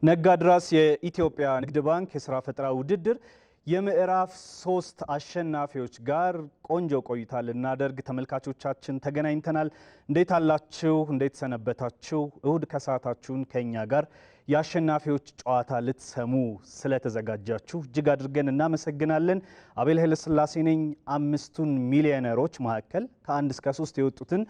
ነጋድራስ የኢትዮጵያ ንግድ ባንክ የሥራ ፈጠራ ውድድር የምዕራፍ 3 አሸናፊዎች ጋር ቆንጆ ቆይታ ልናደርግ ተመልካቾቻችን ተገናኝተናል። እንዴት አላችሁ? እንዴት ሰነበታችሁ? እሁድ ከሰዓታችሁን ከኛ ጋር የአሸናፊዎች ጨዋታ ልትሰሙ ስለተዘጋጃችሁ እጅግ አድርገን እናመሰግናለን። አቤል ኃይለሥላሴ ነኝ። 5 ሚሊዮነሮች መካከል ከ1 እስከ 3 የወጡትን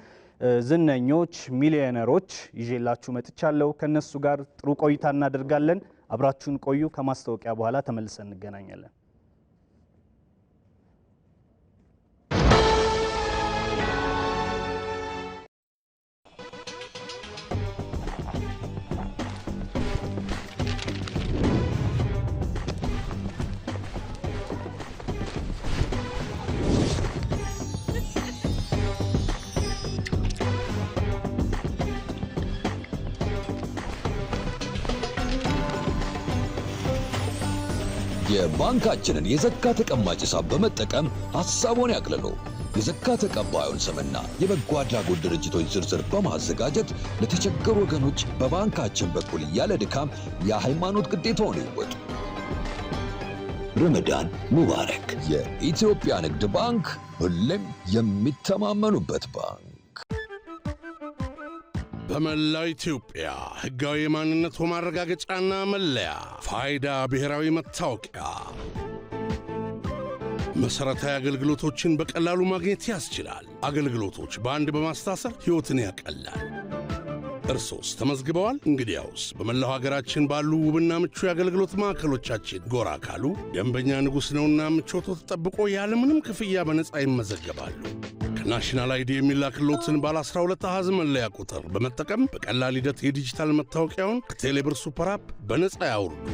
ዝነኞች ሚሊዮነሮች ይዤላችሁ መጥቻለሁ። ከነሱ ጋር ጥሩ ቆይታ እናደርጋለን። አብራችሁን ቆዩ። ከማስታወቂያ በኋላ ተመልሰን እንገናኛለን። የባንካችንን የዘካ ተቀማጭ ሂሳብ በመጠቀም ሐሳቦን ያቅልሉ። የዘካ ተቀባዩን ስምና የበጎ አድራጎት ድርጅቶች ዝርዝር በማዘጋጀት ለተቸገሩ ወገኖች በባንካችን በኩል ያለ ድካም የሃይማኖት ግዴታውን ይወጡ። ረመዳን ሙባረክ። የኢትዮጵያ ንግድ ባንክ ሁሌም የሚተማመኑበት ባንክ። በመላው ኢትዮጵያ ሕጋዊ የማንነት ማረጋገጫና መለያ ፋይዳ ብሔራዊ መታወቂያ መሰረታዊ አገልግሎቶችን በቀላሉ ማግኘት ያስችላል። አገልግሎቶች በአንድ በማስታሰር ሕይወትን ያቀላል። እርሶስ ተመዝግበዋል? እንግዲያውስ በመላው ሀገራችን ባሉ ውብና ምቹ የአገልግሎት ማዕከሎቻችን ጎራ ካሉ ደንበኛ ንጉሥ ነውና ምቾቶ ተጠብቆ ያለምንም ክፍያ በነፃ ይመዘገባሉ። ከናሽናል አይዲ የሚላክሎትን ባለ 12 አሃዝ መለያ ቁጥር በመጠቀም በቀላል ሂደት የዲጂታል መታወቂያውን ከቴሌብር ሱፐር አፕ በነፃ ያውርዱ።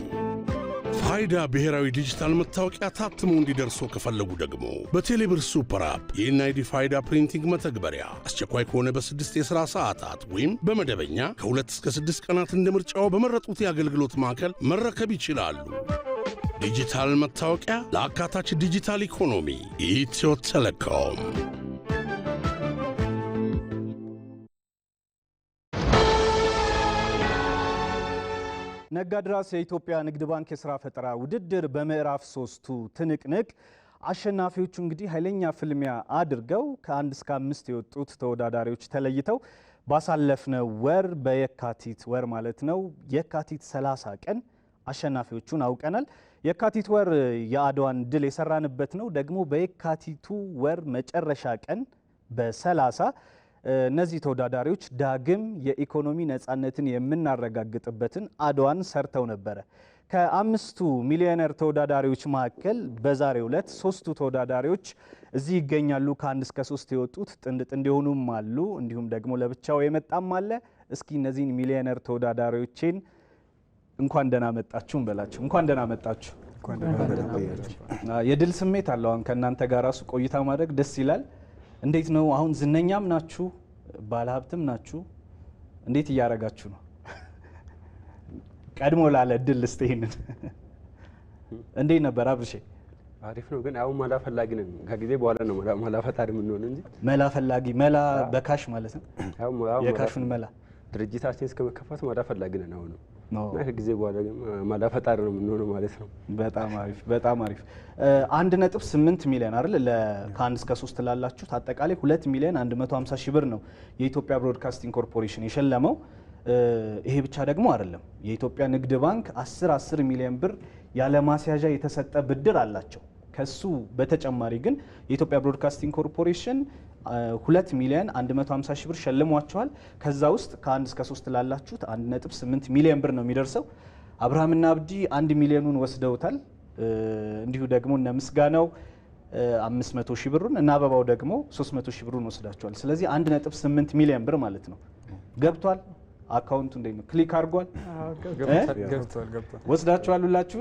ፋይዳ ብሔራዊ ዲጂታል መታወቂያ ታትሞ እንዲደርሶ ከፈለጉ ደግሞ በቴሌብር ሱፐር አፕ የኤንአይዲ ፋይዳ ፕሪንቲንግ መተግበሪያ አስቸኳይ ከሆነ በ6 የሥራ ሰዓታት ወይም በመደበኛ ከ2 እስከ 6 ቀናት እንደ ምርጫው በመረጡት የአገልግሎት ማዕከል መረከብ ይችላሉ። ዲጂታል መታወቂያ ለአካታች ዲጂታል ኢኮኖሚ ኢትዮ ቴሌኮም። ነጋድራስ የኢትዮጵያ ንግድ ባንክ የሥራ ፈጠራ ውድድር በምዕራፍ 3ቱ ትንቅንቅ አሸናፊዎቹ እንግዲህ ኃይለኛ ፍልሚያ አድርገው ከ1 እስከ 5 የወጡት ተወዳዳሪዎች ተለይተው ባሳለፍነው ወር በየካቲት ወር ማለት ነው የካቲት 30 ቀን አሸናፊዎቹን አውቀናል። የካቲት ወር የአድዋን ድል የሰራንበት ነው። ደግሞ በየካቲቱ ወር መጨረሻ ቀን በ30 እነዚህ ተወዳዳሪዎች ዳግም የኢኮኖሚ ነፃነትን የምናረጋግጥበትን አድዋን ሰርተው ነበረ። ከ5 ሚሊዮነር ተወዳዳሪዎች መካከል በዛሬው ዕለት 3ቱ ተወዳዳሪዎች እዚህ ይገኛሉ። ከ1 እስከ 3 የወጡት ጥንድ ጥንድ የሆኑም አሉ፣ እንዲሁም ደግሞ ለብቻው የመጣም አለ። እስኪ እነዚህን ሚሊዮነር ተወዳዳሪዎችን እንኳን ደህና መጣችሁ እንበላችሁ። እንኳን ደህና መጣችሁ። የድል ስሜት አለው። አሁን ከእናንተ ጋር ራሱ ቆይታ ማድረግ ደስ ይላል። እንዴት ነው አሁን? ዝነኛም ናችሁ፣ ባለሀብትም ናችሁ። እንዴት እያረጋችሁ ነው? ቀድሞ ላለ ድል እስቴን እንዴት ነበር አብርሼ? አሪፍ ነው፣ ግን አሁን መላ ፈላጊ ነን። ከጊዜ በኋላ ነው መላ ፈጣሪ የምንሆነው እንጂ መላ ፈላጊ መላ በካሽ ማለት ነው። የካሹን መላ ድርጅታችን እስከመከፈት መላ ፈላጊ ነን አሁን ነው። ከጊዜ በኋላ መላ ፈጣሪ ነው የምንሆነው ማለት ነው። በጣም አሪፍ፣ በጣም አሪፍ። 1.8 ሚሊዮን አይደል? ከ1 እስከ 3 ላላችሁት አጠቃላይ 2 ሚሊዮን 150 ሺህ ብር ነው የኢትዮጵያ ብሮድካስቲንግ ኮርፖሬሽን የሸለመው። ይሄ ብቻ ደግሞ አይደለም። የኢትዮጵያ ንግድ ባንክ 10 ሚሊዮን ብር ያለ ማስያዣ የተሰጠ ብድር አላቸው። ከሱ በተጨማሪ ግን የኢትዮጵያ ብሮድካስቲንግ ኮርፖሬሽን 2 ሚሊዮን 150 ሺህ ብር ሸልሟቸዋል። ከዛ ውስጥ ከ1 እስከ 3 ላላችሁት 1.8 ሚሊዮን ብር ነው የሚደርሰው። አብርሃምና አብዲ 1 ሚሊዮኑን ወስደውታል። እንዲሁ ደግሞ እነ ምስጋናው 500 ሺህ ብሩን እና አበባው ደግሞ 300 ሺህ ብሩን ወስዳቸዋል። ስለዚህ 1.8 ሚሊዮን ብር ማለት ነው ገብቷል። አካውንቱ እንዴት ነው? ክሊክ አድርጓል? ገብቷል። ወስዳችኋል ሁላችሁ?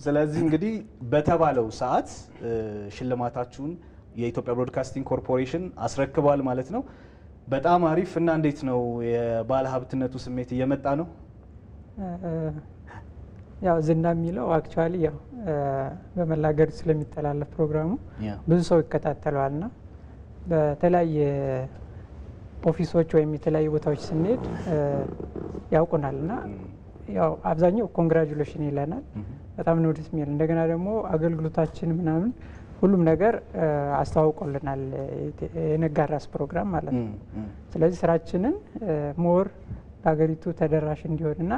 ስለዚህ እንግዲህ በተባለው ሰዓት ሽልማታችሁን የኢትዮጵያ ብሮድካስቲንግ ኮርፖሬሽን አስረክቧል ማለት ነው። በጣም አሪፍ። እና እንዴት ነው የባለ ሀብትነቱ ስሜት እየመጣ ነው? ያው ዝና የሚለው አክቹአሊ ያው በመላ ሀገር ስለሚተላለፍ ፕሮግራሙ ብዙ ሰው ይከታተለዋልና በተለያየ ኦፊሶች ወይም የተለያዩ ቦታዎች ስንሄድ ያውቁናልና ያው አብዛኛው ኮንግራጁሌሽን ይለናል። በጣም ነው ደስ የሚል። እንደገና ደግሞ አገልግሎታችን ምናምን ሁሉም ነገር አስተዋውቆልናል የነጋራስ ፕሮግራም ማለት ነው። ስለዚህ ስራችንን ሞር በሀገሪቱ ተደራሽ እንዲሆንና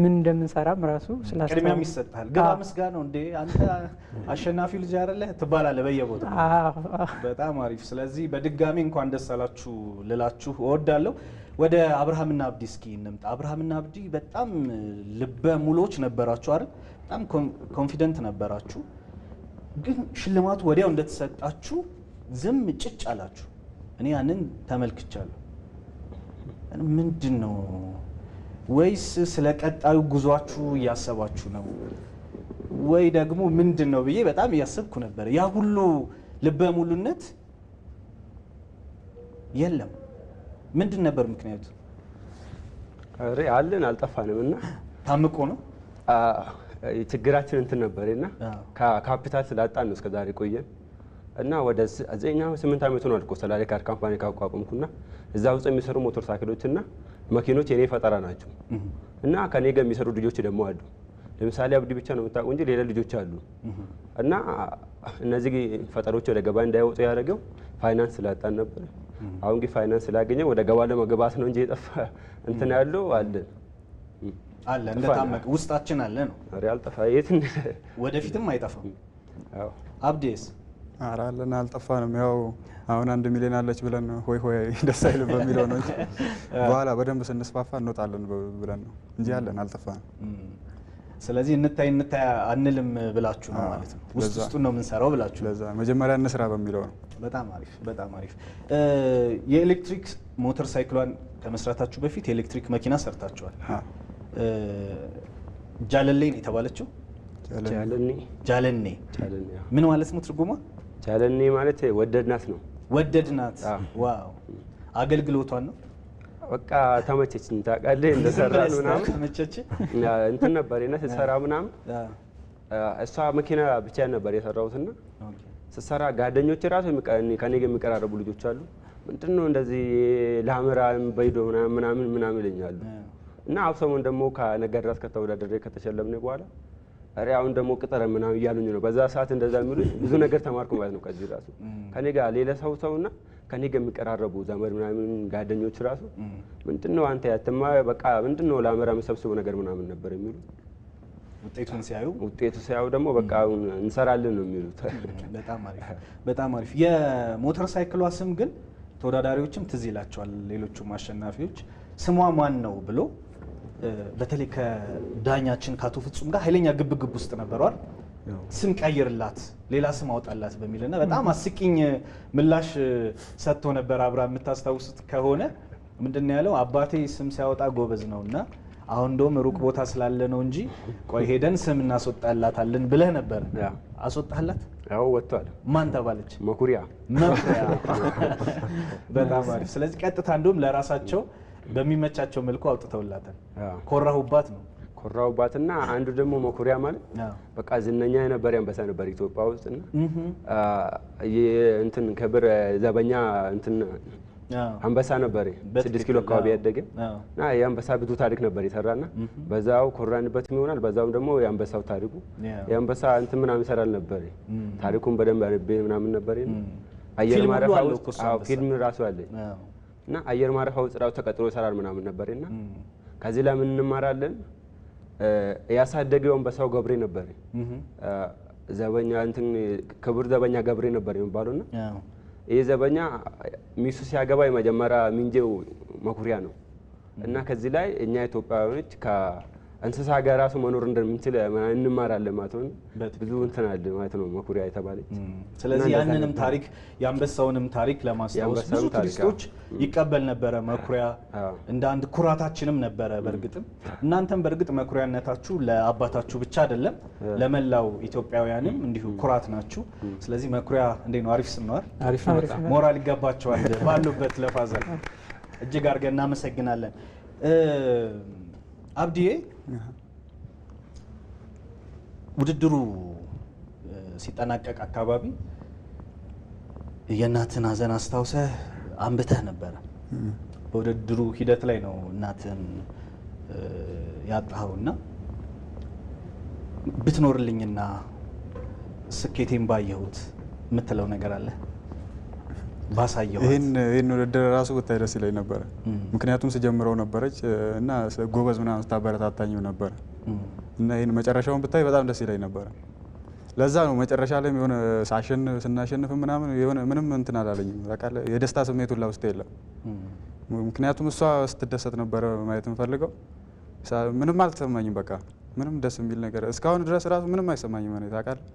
ምን እንደምንሰራም ራሱ ስላስተዋወቀ ቅድሚያም ይሰጣል። ግባ ምስጋናው እንዴ አንተ አሸናፊው ልጅ አይደለህ ትባላለህ በየቦታው። በጣም አሪፍ። ስለዚህ በድጋሚ እንኳን ደስ አላችሁ ልላችሁ እወዳለሁ። ወደ አብርሃምና አብዲ እስኪ እንምጣ። አብርሃምና አብዲ በጣም ልበ ሙሉዎች ነበራችሁ አይደል? በጣም ኮንፊደንት ነበራችሁ። ግን ሽልማቱ ወዲያው እንደተሰጣችሁ ዝም ጭጭ አላችሁ። እኔ ያንን ተመልክቻለሁ። ምንድን ነው? ወይስ ስለ ቀጣዩ ጉዟችሁ እያሰባችሁ ነው ወይ ደግሞ ምንድን ነው ብዬ በጣም እያሰብኩ ነበር። ያ ሁሉ ልበ ሙሉነት የለም። ምንድን ነበር ምክንያቱ? አለን አልጠፋንም እና ታምቆ ነው ችግራችን እንትን ነበርና ካፒታል ስላጣን ነው እስከዛሬ ቆየን እና ወደ 8 ዓመት ሆኗል እኮ ሰላሌ ካር ካምፓኒ ካቋቋምኩና እዛ ውስጥ የሚሰሩ ሞተር ሳይክሎችና መኪኖች የኔ ፈጠራ ናቸው እና ከኔ ጋር የሚሰሩ ልጆች ደግሞ አሉ። ለምሳሌ አብዲ ብቻ ነው የምታውቁ እንጂ ሌላ ልጆች አሉ እና እነዚህ ፈጠሮች ወደ ገበያ እንዳይወጡ ያደረገው ፋይናንስ ስላጣን ነበር። አሁን ግን ፋይናንስ ስላገኘ ወደ ገበያ ለመግባት ነው እንጂ የጠፋ እንትን ያለው አለ እንደታመቀ ውስጣችን አለ ነው። አልጠፋ የት ወደፊትም አይጠፋም። አብዲስ አራለና አልጠፋንም። ያው አሁን 1 ሚሊዮን አለች ብለን ሆይ ሆይ ደስ አይልም በሚለው ነው። በኋላ በደንብ ስንስፋፋ እንወጣለን ብለን ነው እንጂ አለን አልጠፋንም። ስለዚህ እንታይ አንልም ብላችሁ ነው ማለት ነው። ውስጡን ነው የምንሰራው ብላችሁ። ለዛ መጀመሪያ እንስራ በሚለው ነው። በጣም አሪፍ በጣም አሪፍ። የኤሌክትሪክ ሞተር ሳይክሏን ከመስራታችሁ በፊት የኤሌክትሪክ መኪና ሰርታችኋል። ጃለኔ ነው የተባለችው። ጃለኔ ምን ማለት ነው ትርጉሟ? ጃለኔ ማለት ወደድናት ነው። ወደድናት። ዋው። አገልግሎቷን ነው በቃ ተመቸችኝ። ታውቃለህ እንደሰራን ምናምን ተመቸች እንትን ነበርና ስትሰራ ምናምን እሷ መኪና ብቻ ነበር የሰራሁትና ስትሰራ ጓደኞቼ ራሱ ከኔ ጋር የሚቀራረቡ ልጆች አሉ። ምንድነው እንደዚህ ላምራም በይዶ ምናምን ይለኛሉ እና አብሰሙን ደግሞ ከነጋድራስ ከተወዳደረ ከተሸለምነ በኋላ አሬ አሁን ደግሞ ቅጠረ ምናምን እያሉኝ ነው። በዛ ሰዓት እንደዛ የሚሉ ብዙ ነገር ተማርኩ ማለት ነው። ከዚህ ራሱ ከኔ ጋር ሌላ ሰውና ከኔ ጋር የሚቀራረቡ ዘመድ ምናምን ጓደኞች ራሱ ምንድነው አንተ ያተማ በቃ ምንድነው ላመራ መሰብሰቡ ነገር ምናምን ነበር የሚሉ። ውጤቱ ሲያዩ ደግሞ በቃ እንሰራለን ነው የሚሉት። በጣም አሪፍ። የሞተር ሳይክሏ ስም ግን ተወዳዳሪዎችም ትዝ ይላቸዋል። ሌሎቹም አሸናፊዎች ስሟ ማን ነው ብሎ በተለይ ከዳኛችን ከአቶ ፍጹም ጋር ኃይለኛ ግብግብ ውስጥ ነበሯል። ስም ቀይርላት ሌላ ስም አውጣላት በሚልና በጣም አስቂኝ ምላሽ ሰጥቶ ነበር። አብራ የምታስታውሱት ከሆነ ምንድነው ያለው? አባቴ ስም ሲያወጣ ጎበዝ ነውና አሁን እንደውም ሩቅ ቦታ ስላለ ነው እንጂ ቆይ ሄደን ስም እናስወጣላታለን ብለህ ነበር። አስወጣላት? ያው ወጥቷል። ማን ተባለች? መኩሪያ። በጣም አሪፍ። ስለዚህ ቀጥታ እንደውም ለራሳቸው በሚመቻቸው መልኩ አውጥተውላታል። ኮራሁባት ነው ኮራሁባትና አንዱ ደግሞ መኩሪያ ማለት በቃ ዝነኛ የነበረ አንበሳ ነበር ኢትዮጵያ ውስጥና እንትን ክብር ዘበኛ እንትን አንበሳ ነበር 6 ኪሎ አካባቢ ያደገ እና የአንበሳ ብዙ ታሪክ ነበር የሰራና በዛው ኮራንበት ይሆናል። በዛው ደግሞ የአንበሳው ታሪኩ የአንበሳ እንትን ምናምን ይሰራል ነበር። ታሪኩን በደንብ አርቤ ምናምን ነበር። አየር ማረፊያ ውስጥ ፊልም ራሱ አለ እና አየር ማረፊያ ውስጥ ራሱ ተቀጥሮ ይሰራል ምናምን ነበርና ከዚህ ላይ ምን እንማራለን? ያሳደገው አንበሳው ገብሬ ነበር። ዘበኛ እንትን ክቡር ዘበኛ ገብሬ ነበር የሚባለውና ይሄ ዘበኛ ሚሱ ሲያገባ የመጀመሪያ ሚንጀው መኩሪያ ነው እና ከዚህ ላይ እኛ ኢትዮጵያውያኖች ከእንስሳ ጋር ራሱ መኖር እንደምንችል እንማራለን ማለት ነው። ብዙ እንትን አለ ማለት ነው መኩሪያ የተባለች። ስለዚህ ያንንም ታሪክ የአንበሳውንም ታሪክ ለማስታወስ ብዙ ቱሪስቶች ይቀበል ነበረ። መኩሪያ እንደ አንድ ኩራታችንም ነበረ። በእርግጥም እናንተም በእርግጥ መኩሪያነታችሁ ለአባታችሁ ብቻ አይደለም ለመላው ኢትዮጵያውያንም እንዲሁ ኩራት ናችሁ። ስለዚህ መኩሪያ እንዴት ነው? አሪፍ ስም ነው አይደል? ሞራል ይገባቸዋል ባሉበት ለፋዘር። እጅግ አድርገን እናመሰግናለን። አብዲዬ ውድድሩ ሲጠናቀቅ አካባቢ የእናትን ሐዘን አስታውሰህ አንብተህ ነበረ። በውድድሩ ሂደት ላይ ነው እናትን ያጣኸውና ብትኖርልኝና ስኬቴን ባየሁት የምትለው ነገር አለ? ባሳየሁት ይህን ውድድር ራሱ ብታይ ደስ ይለኝ ነበረ። ምክንያቱም ስጀምረው ነበረች እና ጎበዝ ምናምን ስታበረታታኝም ነበረ እና ይህን መጨረሻውን ብታይ በጣም ደስ ይለኝ ነበረ። ለዛ ነው መጨረሻ ላይም የሆነ ስናሸንፍ ምናምን የሆነ ምንም እንትን አላለኝም። ታውቃለህ የደስታ ስሜት ሁላ ውስጥ የለም። ምክንያቱም እሷ ስትደሰት ነበረ ማየት የምፈልገው። ምንም አልተሰማኝም። በቃ ምንም ደስ የሚል ነገር እስካሁን ድረስ ራሱ ምንም አይሰማኝም። እኔ ታውቃለህ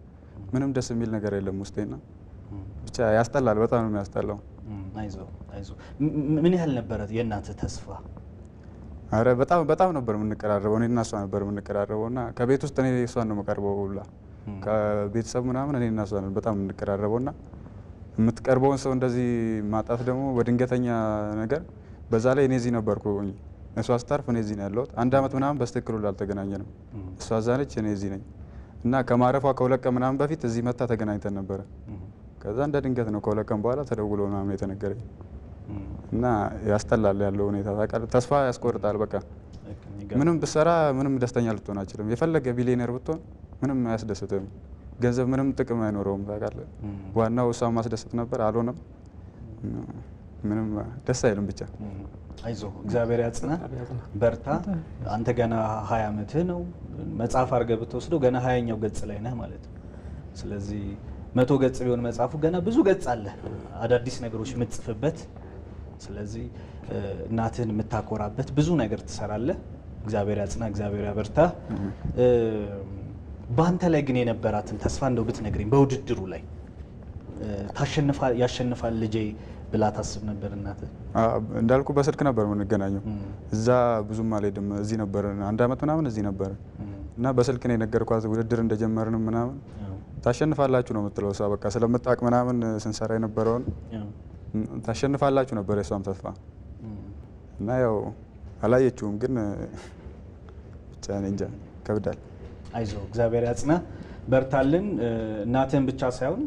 ምንም ደስ የሚል ነገር የለም ውስጤና ብቻ ያስጠላል። በጣም ነው የሚያስጠላው። አይዞህ። ምን ያህል ነበረ የእናትህ ተስፋ? አረ በጣም ነበር የምንቀራረበው። እኔና እሷ ነበር የምንቀራረበው እና ከቤት ውስጥ እኔ እሷን ነው የምቀርበው ሁላ ከቤተሰብ ምናምን እኔና እሷ ነን በጣም የምንቀራረበው እና የምትቀርበውን ሰው እንደዚህ ማጣት ደግሞ በድንገተኛ ነገር በዛ ላይ እኔ እዚህ ነበርኩ። እሷ ስታርፍ እኔ እዚህ ነው ያለሁት። 1 ዓመት ምናምን በስትክክሉ አልተገናኘንም። እሷ እዛ ነች፣ እኔ እዚህ ነኝ እና ከማረፏ ከ2 ቀን ምናምን በፊት እዚህ መታ ተገናኝተን ነበረ። ከዛ እንደ ድንገት ነው ከ2 ቀን በኋላ ተደውሎ ምናምን የተነገረኝ እና ያስጠላል ያለው ሁኔታ ታውቃለህ። ተስፋ ያስቆርጣል። በቃ ምንም ብትሰራ ምንም ደስተኛ ልትሆን አችልም። የፈለገ ቢሊዮነር ብትሆን ምንም አያስደስትም። ገንዘብ ምንም ጥቅም አይኖረውም ታውቃለህ። ዋናው እሷን ማስደሰት ነበር፣ አልሆነም። ምንም ደስ አይልም። ብቻ አይዞህ፣ እግዚአብሔር ያጽና፣ በርታ። አንተ ገና 20 ዓመትህ ነው። መጽሐፍ አድርገህ ብትወስደው ገና 20ኛው ገጽ ላይ ነህ ማለት ነው። ስለዚህ 100 ገጽ ቢሆን መጽሐፉ ገና ብዙ ገጽ አለ፣ አዳዲስ ነገሮች የምትጽፍበት። ስለዚህ እናትህን የምታኮራበት ብዙ ነገር ትሰራለህ። እግዚአብሔር ያጽና፣ እግዚአብሔር ያበርታ። በአንተ ላይ ግን የነበራትን ተስፋ እንደው ብትነግረኝ። በውድድሩ ላይ ያሸንፋል ልጄ ብላ ታስብ ነበር እናትህ? እንዳልኩ በስልክ ነበር የምንገናኘው። እዛ ብዙም አልሄድም። እዚህ ነበር 1 ዓመት ምናምን እዚህ ነበር እና በስልክ ነው የነገርኳት ውድድር እንደጀመርንም ምናምን። ታሸንፋላችሁ ነው የምትለው እሷ። በቃ ስለምታውቅ ምናምን ስንሰራ የነበረውን ታሸንፋላችሁ ነበር የሷም ተስፋ እና ያው አላየችውም። ግን ብቻ እኔ እንጃ ከብዳል። አይዞህ፣ እግዚአብሔር ያጽና፣ በርታልን። እናትህን ብቻ ሳይሆን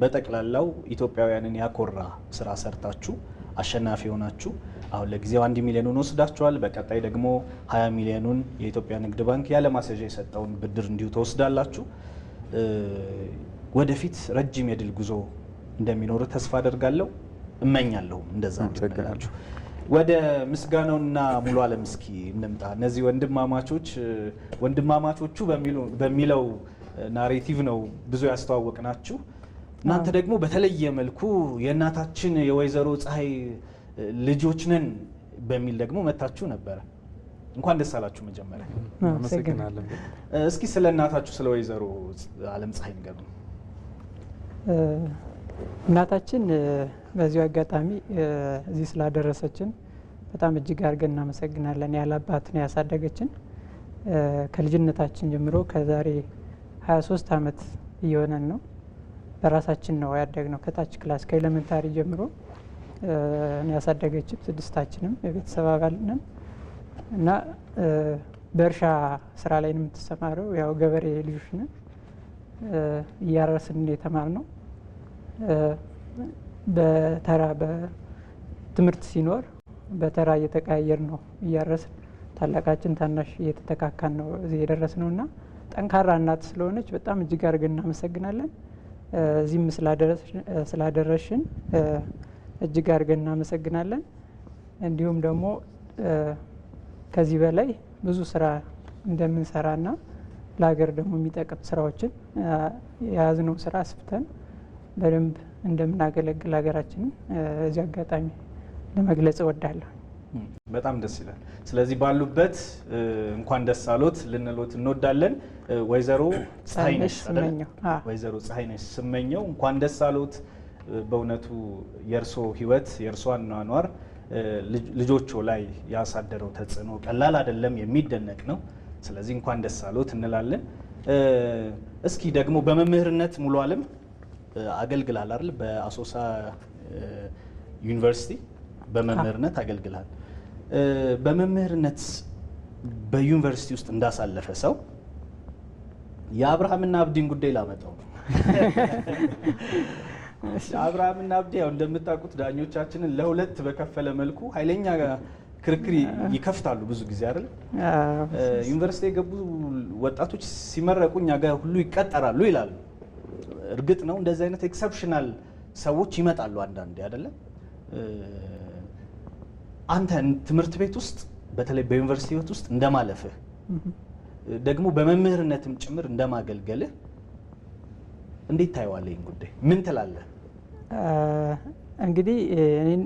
በጠቅላላው ኢትዮጵያውያንን ያኮራ ስራ ሰርታችሁ አሸናፊ ሆናችሁ አሁን ለጊዜው 1 ሚሊዮኑን ወስዳችኋል። በቀጣይ ደግሞ 20 ሚሊዮኑን የኢትዮጵያ ንግድ ባንክ ያለ ማስያዣ የሰጠውን ብድር እንዲሁ ተወስዳላችሁ። ወደፊት ረጅም የድል ጉዞ እንደሚኖር ተስፋ አደርጋለሁ፣ እመኛለሁ እንደዛ እንዲሆንላችሁ። ወደ ምስጋናውና ሙሉ አለም እስኪ እንምጣ። እነዚህ ወንድማማቾቹ በሚለው ናሬቲቭ ነው ብዙ ያስተዋወቅናችሁ። እናንተ ደግሞ በተለየ መልኩ የእናታችን የወይዘሮ ፀሐይ ልጆች ነን በሚል ደግሞ መታችሁ ነበረ። እንኳን ደስ አላችሁ። መጀመሪያ አመሰግናለሁ። እስኪ ስለ እናታችሁ ስለ ወይዘሮ አለም ፀሐይ ንገሩን። እናታችን በዚሁ አጋጣሚ እዚህ ስላደረሰችን በጣም እጅግ አድርገን እናመሰግናለን። ያለ አባት ነው ያሳደገችን። ከልጅነታችን ጀምሮ ከዛሬ 23 ዓመት እየሆነን ነው በራሳችን ነው ያደግነው። ከታች ክላስ ከኤሌመንታሪ ጀምሮ ያሳደገችን። 6ታችንም የቤተሰብ አባል ነን እና በእርሻ ስራ ላይ ነው የምትሰማረው። ያው ገበሬ ልጆች ነን። እያረስን የተማርነው በተራ በትምህርት ሲኖር በተራ እየተቀያየር ነው እያረስን፣ ታላቃችን ታናሽ እየተተካካን ነው እዚህ የደረስ ነው እና ጠንካራ እናት ስለሆነች በጣም እጅግ አድርገን እናመሰግናለን። እዚህም ስላደረሽን እጅግ አድርገን እናመሰግናለን። እንዲሁም ደግሞ ከዚህ በላይ ብዙ ስራ እንደምንሰራና ለሀገር ደግሞ የሚጠቅም ስራዎችን የያዝነው ስራ አስፍተን በደንብ እንደምናገለግል ሀገራችንን እዚህ አጋጣሚ ለመግለጽ እወዳለሁ። በጣም ደስ ይላል። ስለዚህ ባሉበት እንኳን ደስ አሎት ልንሎት እንወዳለን። ወይዘሮ ፀሐይነሽ ወይዘሮ ፀሐይነሽ ስመኘው እንኳን ደስ አሎት። በእውነቱ የእርሶ ህይወት የእርሶ አኗኗር ልጆቹ ላይ ያሳደረው ተጽዕኖ ቀላል አይደለም፣ የሚደነቅ ነው። ስለዚህ እንኳን ደስ አሎት እንላለን። እስኪ ደግሞ በመምህርነት ሙሉ አለም አገልግላል አይደል? በአሶሳ ዩኒቨርሲቲ በመምህርነት አገልግላል። በመምህርነት በዩኒቨርሲቲ ውስጥ እንዳሳለፈ ሰው የአብርሃምና አብዲን ጉዳይ ላመጣው ነው። አብርሃምና አብዲ ያው እንደምታውቁት ዳኞቻችንን ለሁለት በከፈለ መልኩ ኃይለኛ ክርክር ይከፍታሉ ብዙ ጊዜ አይደል? ዩኒቨርሲቲ የገቡ ወጣቶች ሲመረቁ እኛ ጋር ሁሉ ይቀጠራሉ ይላሉ። እርግጥ ነው እንደዚህ አይነት ኤክሰፕሽናል ሰዎች ይመጣሉ አንዳንዴ አይደለም? አንተ ትምህርት ቤት ውስጥ በተለይ በዩኒቨርሲቲ ህይወት ውስጥ እንደማለፍህ ደግሞ በመምህርነትም ጭምር እንደማገልገልህ እንዴት ታየዋለህ? ይህን ጉዳይ ምን ትላለህ? እንግዲህ እኔን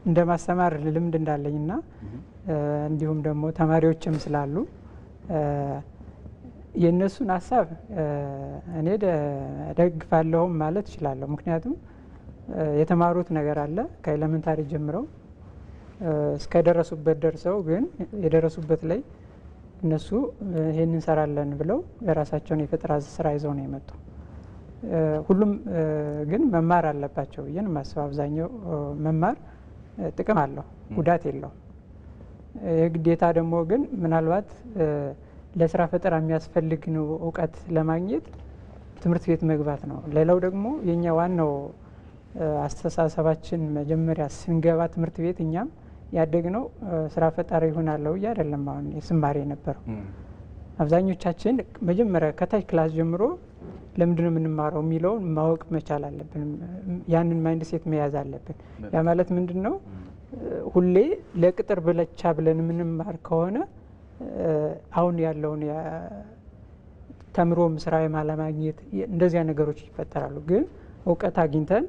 እንደ ማስተማር ልምድ እንዳለኝና እንዲሁም ደግሞ ተማሪዎችም ስላሉ የእነሱን ሀሳብ እኔ ደግፋለሁም ማለት እችላለሁ። ምክንያቱም የተማሩት ነገር አለ ከኤሌመንታሪ ጀምረው እስከደረሱበት ደርሰው ግን የደረሱበት ላይ እነሱ ይሄን እንሰራለን ብለው የራሳቸውን የፈጠራ ስራ ይዘው ነው የመጡ። ሁሉም ግን መማር አለባቸው ብዬ ነው የማስበው። አብዛኛው መማር ጥቅም አለው፣ ጉዳት የለውም። የግዴታ ደግሞ ግን ምናልባት ለስራ ፈጠራ የሚያስፈልግ ነው እውቀት ለማግኘት ትምህርት ቤት መግባት ነው። ሌላው ደግሞ የኛ ዋናው አስተሳሰባችን መጀመሪያ ስንገባ ትምህርት ቤት እኛም ያደግነው ስራ ፈጣሪ ይሆናል ብዬ አይደለም። አሁን የስማሬ ነበረው አብዛኞቻችን መጀመሪያ ከታች ክላስ ጀምሮ ለምንድነው የምንማረው የሚለውን ማወቅ መቻል አለብን። ያንን ማይንድ ሴት መያዝ አለብን። ያ ማለት ምንድነው ሁሌ ለቅጥር ብለቻ ብለን የምንማር ከሆነ አሁን ያለውን ተምሮም ስራ የማለማግኘት እንደዚያ ነገሮች ይፈጠራሉ። ግን እውቀት አግኝተን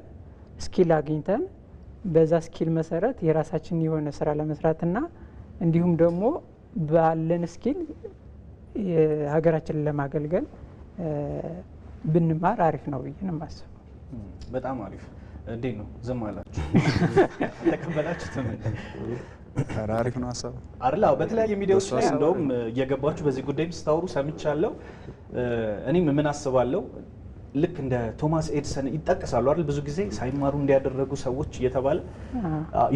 ስኪል አግኝተን በዛ ስኪል መሰረት የራሳችን የሆነ ስራ ለመስራትና እንዲሁም ደግሞ ባለን ስኪል ሀገራችንን ለማገልገል ብንማር አሪፍ ነው ብዬ ነው የማስበው። በጣም አሪፍ። እንዴት ነው ዝም አላችሁ? ተቀበላችሁት? አሪፍ ነው ሀሳቡ አይደል? አዎ፣ በተለያየ ሚዲያዎች ላይ እንደውም እየገባችሁ በዚህ ጉዳይም ስታወሩ ሰምቻለሁ። እኔም ምን አስባለሁ ልክ እንደ ቶማስ ኤዲሰን ይጠቀሳሉ አይደል? ብዙ ጊዜ ሳይማሩ እንዲያደረጉ ሰዎች እየተባለ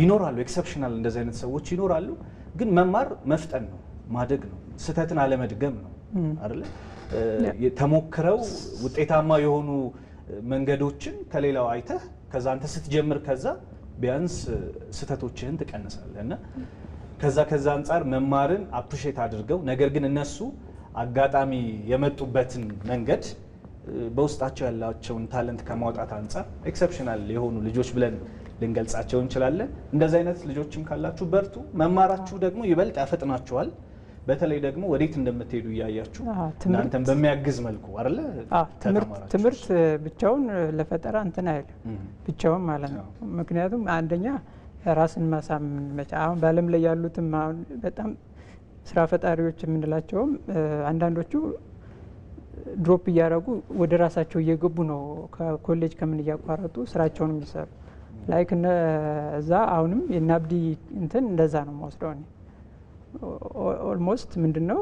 ይኖራሉ። ኤክሰፕሽናል እንደዚህ አይነት ሰዎች ይኖራሉ። ግን መማር መፍጠን ነው፣ ማደግ ነው፣ ስህተትን አለመድገም ነው አይደል? ተሞክረው ውጤታማ የሆኑ መንገዶችን ከሌላው አይተህ ከዛ አንተ ስትጀምር ከዛ ቢያንስ ስህተቶችህን ትቀንሳለህ እና ከዛ አንጻር መማርን አፕሪሼት አድርገው ነገር ግን እነሱ አጋጣሚ የመጡበትን መንገድ በውስጣቸው ያላቸውን ታለንት ከማውጣት አንጻር ኤክሰፕሽናል የሆኑ ልጆች ብለን ልንገልጻቸው እንችላለን። እንደዚህ አይነት ልጆችም ካላችሁ በርቱ። መማራችሁ ደግሞ ይበልጥ ያፈጥናችኋል። በተለይ ደግሞ ወዴት እንደምትሄዱ እያያችሁ እናንተም በሚያግዝ መልኩ አይደለ? ትምህርት ብቻውን ለፈጠራ እንትን አይልም ብቻውን ማለት ነው። ምክንያቱም አንደኛ ራስን ማሳመን መቻ አሁን በዓለም ላይ ያሉትም አሁን በጣም ስራ ፈጣሪዎች የምንላቸውም አንዳንዶቹ ድሮፕ እያደረጉ ወደ ራሳቸው እየገቡ ነው። ከኮሌጅ ከምን እያቋረጡ ስራቸውን የሚሰሩ ላይክ እዛ አሁንም የናብዲ እንትን እንደዛ ነው የምወስደው እኔ። ኦልሞስት ምንድነው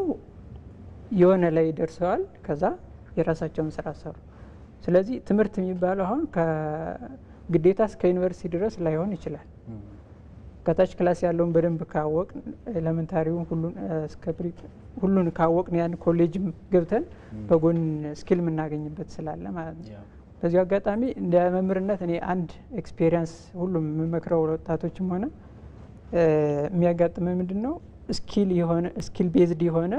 የሆነ ላይ ደርሰዋል፣ ከዛ የራሳቸውን ስራ ሰሩ። ስለዚህ ትምህርት የሚባለው አሁን ከግዴታ እስከ ዩኒቨርሲቲ ድረስ ላይሆን ይችላል። ከታች ክላስ ያለውን በደንብ ካወቅ ኤሌመንታሪውን ሁሉን ካወቅን ያን ኮሌጅም ገብተን በጎን ስኪል የምናገኝበት ስላለ ማለት ነው። በዚህ አጋጣሚ እንደ መምህርነት እኔ አንድ ኤክስፔሪየንስ ሁሉም የምመክረው ወጣቶችም ሆነ የሚያጋጥመው ምንድነው ስኪል ቤዝድ የሆነ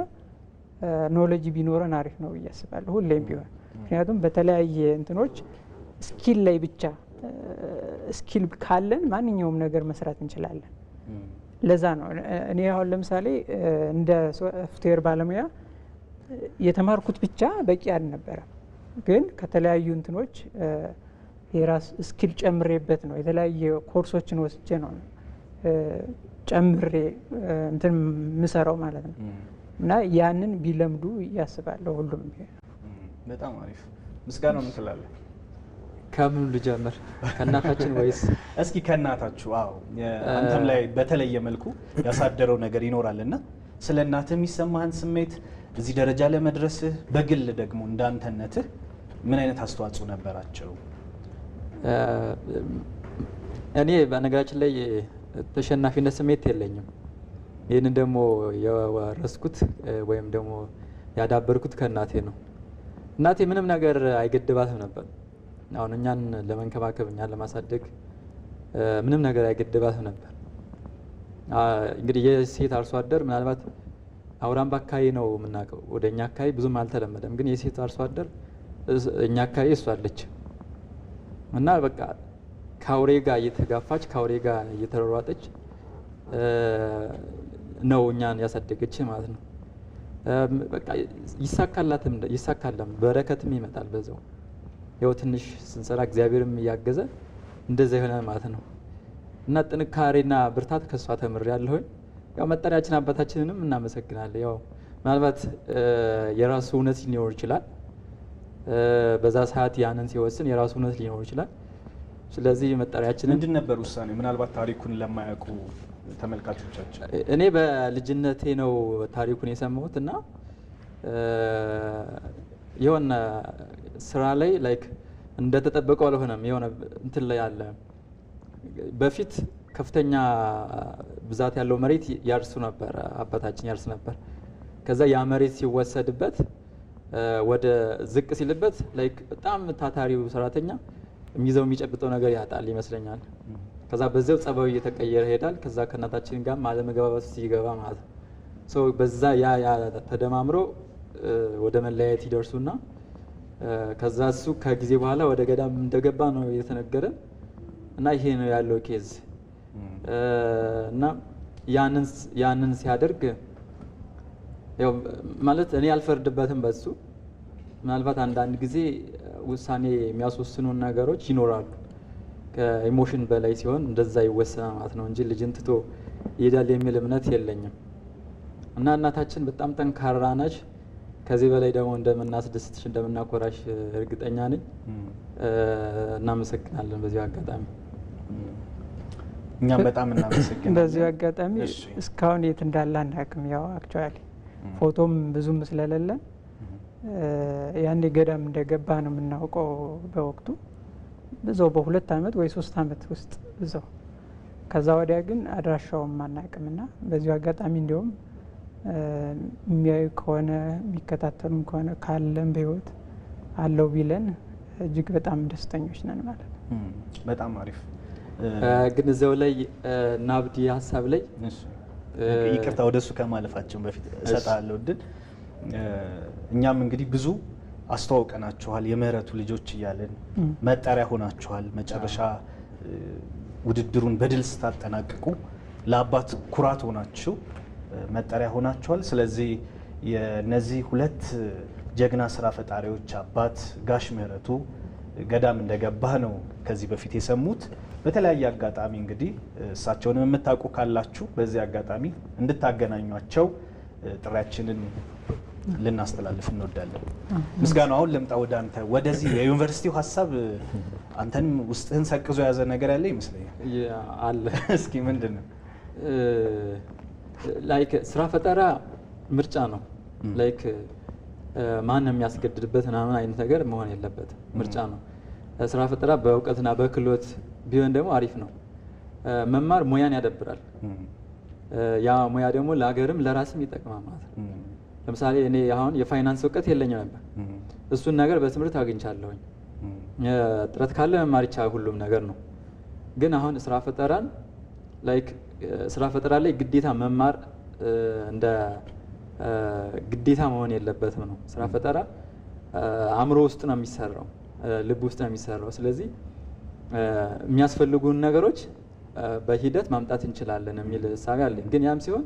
ኖሌጅ ቢኖረን አሪፍ ነው ብዬ አስባለሁ ሁሌም ቢሆን። ምክንያቱም በተለያየ እንትኖች ስኪል ላይ ብቻ ስኪል ካለን ማንኛውም ነገር መስራት እንችላለን። ለዛ ነው እኔ አሁን ለምሳሌ እንደ ሶፍትዌር ባለሙያ የተማርኩት ብቻ በቂ አልነበረም። ግን ከተለያዩ እንትኖች የራስ ስኪል ጨምሬበት ነው የተለያየ ኮርሶችን ወስጄ ነው ጨምሬ እንትን ምሰራው ማለት ነው። እና ያንን ቢለምዱ ያስባለሁ ሁሉም። በጣም አሪፍ ምስጋና ነው ትላለህ። ከምን ልጀምር? ከእናታችን ወይስ? እስኪ ከእናታችሁ። አዎ አንተም ላይ በተለየ መልኩ ያሳደረው ነገር ይኖራልና ስለ እናትህ የሚሰማህን ስሜት እዚህ ደረጃ ለመድረስህ በግል ደግሞ እንዳንተነትህ ምን አይነት አስተዋጽኦ ነበራቸው? እኔ በነገራችን ላይ ተሸናፊነት ስሜት የለኝም። ይህንን ደግሞ የወረስኩት ወይም ደግሞ ያዳበርኩት ከእናቴ ነው። እናቴ ምንም ነገር አይገድባትም ነበር። አሁን እኛን ለመንከባከብ እኛን ለማሳደግ ምንም ነገር አይገድባትም ነበር። እንግዲህ የሴት አርሶ አደር ምናልባት አውራምባ አካባቢ ነው የምናውቀው፣ ወደ እኛ አካባቢ ብዙም አልተለመደም። ግን የሴት አርሶ አደር እኛ አካባቢ እሷ አለች እና በቃ ከአውሬ ጋር እየተጋፋች ከአውሬ ጋር እየተሯሯጠች ነው እኛን ያሳደገች ማለት ነው። በቃ ይሳካላም በረከትም ይመጣል በዛው። ያው ትንሽ ስንሰራ እግዚአብሔርም እያገዘ እንደዛ ይሆናል ማለት ነው። እና ጥንካሬና ብርታት ከሷ ተምሬያለሁኝ። ያው መጠሪያችን አባታችንንም እናመሰግናለን። ያው ምናልባት የራሱ እውነት ሊኖር ይችላል፣ በዛ ሰዓት ያንን ሲወስን የራሱ እውነት ሊኖር ይችላል። ስለዚህ መጠሪያችንን ምንድን ነበር ውሳኔ? ምናልባት ታሪኩን ለማያውቁ ተመልካቾቻችን እኔ በልጅነቴ ነው ታሪኩን የሰማሁት እና የሆነ ስራ ላይ ላይክ እንደተጠበቀው አልሆነም። የሆነ እንትን ላይ አለ። በፊት ከፍተኛ ብዛት ያለው መሬት ያርሱ ነበር፣ አባታችን ያርስ ነበር። ከዛ ያ መሬት ሲወሰድበት ወደ ዝቅ ሲልበት ላይክ በጣም ታታሪው ሰራተኛ የሚይዘው የሚጨብጠው ነገር ያጣል ይመስለኛል። ከዛ በዚያው ጸባዩ እየተቀየረ ይሄዳል። ከዛ ከእናታችን ጋር አለመግባባት ሲገባ ማለት ነው። በዛ ያ ተደማምሮ ወደ መለያየት ይደርሱና ከዛ እሱ ከጊዜ በኋላ ወደ ገዳም እንደገባ ነው የተነገረ እና ይሄ ነው ያለው ኬዝ እና ያንን ሲያደርግ ያው ማለት እኔ አልፈርድበትም በሱ። ምናልባት አንዳንድ ጊዜ ውሳኔ የሚያስወስኑ ነገሮች ይኖራሉ። ከኢሞሽን በላይ ሲሆን እንደዛ ይወሰናል ማለት ነው እንጂ ልጅን ትቶ ይሄዳል የሚል እምነት የለኝም። እና እናታችን በጣም ጠንካራ ናች። ከዚህ በላይ ደግሞ እንደምናስደስትሽ እንደምናኮራሽ እርግጠኛ ነኝ። እናመሰግናለን በዚህ አጋጣሚ። እኛም በጣም እናመሰግናለን። በዚህ አጋጣሚ እስካሁን የት እንዳለ አናውቅም። ያው አክቹአሊ ፎቶም ብዙም ስለሌለን ያኔ ገዳም እንደገባ ነው የምናውቀው በወቅቱ ብዙው በ2 አመት ወይ 3 አመት ውስጥ ብዙው። ከዛ ወዲያ ግን አድራሻውም አናውቅምና በዚሁ አጋጣሚ እንዲሁም የሚያዩ ከሆነ የሚከታተሉም ከሆነ ካለን በህይወት አለው ቢለን እጅግ በጣም ደስተኞች ነን ማለት ነው። በጣም አሪፍ። ግን እዛው ላይ ናብዲ ሀሳብ ላይ ይቅርታ ወደሱ ከማለፋችን በፊት እሰጣለሁ እድል። እኛም እንግዲህ ብዙ አስተዋውቀናችኋል፣ የምህረቱ ልጆች እያለን መጠሪያ ሆናችኋል። መጨረሻ ውድድሩን በድል ስታጠናቅቁ ለአባት ኩራት ሆናችሁ መጠሪያ ሆናችኋል። ስለዚህ የነዚህ 2 ጀግና ስራ ፈጣሪዎች አባት ጋሽ ምህረቱ ገዳም እንደገባ ነው ከዚህ በፊት የሰሙት። በተለያየ አጋጣሚ እንግዲህ እሳቸውንም የምታውቁ ካላችሁ በዚህ አጋጣሚ እንድታገናኟቸው ጥሪያችንን ልናስተላልፍ እንወዳለን። ምስጋናው አሁን ልምጣ ወደ አንተ። ወደዚህ የዩኒቨርሲቲው ሀሳብ አንተንም ውስጥህን ሰቅዞ የያዘ ነገር ያለ ይመስለኛል አለ። እስኪ ምንድን ነው? ላይክ ስራ ፈጠራ ምርጫ ነው። ላይክ ማንም የሚያስገድድበት ምናምን አይነት ነገር መሆን የለበትም። ምርጫ ነው። ስራ ፈጠራ በእውቀትና በክህሎት ቢሆን ደግሞ አሪፍ ነው። መማር ሙያን ያዳብራል። ያ ሙያ ደግሞ ለሀገርም ለራስም ይጠቅማል ማለት ነው። ለምሳሌ እኔ አሁን የፋይናንስ እውቀት የለኝም ነበር። እሱን ነገር በትምህርት አግኝቻለሁኝ። ጥረት ካለ መማር ይቻላል፣ ሁሉም ነገር ነው። ግን አሁን ስራ ፈጠራን ላይክ ስራ ፈጠራ ላይ ግዴታ መማር እንደ ግዴታ መሆን የለበትም ነው። ስራ ፈጠራ አእምሮ ውስጥ ነው የሚሰራው፣ ልብ ውስጥ ነው የሚሰራው። ስለዚህ የሚያስፈልጉን ነገሮች በሂደት ማምጣት እንችላለን የሚል እሳቤ አለኝ። ግን ያም ሲሆን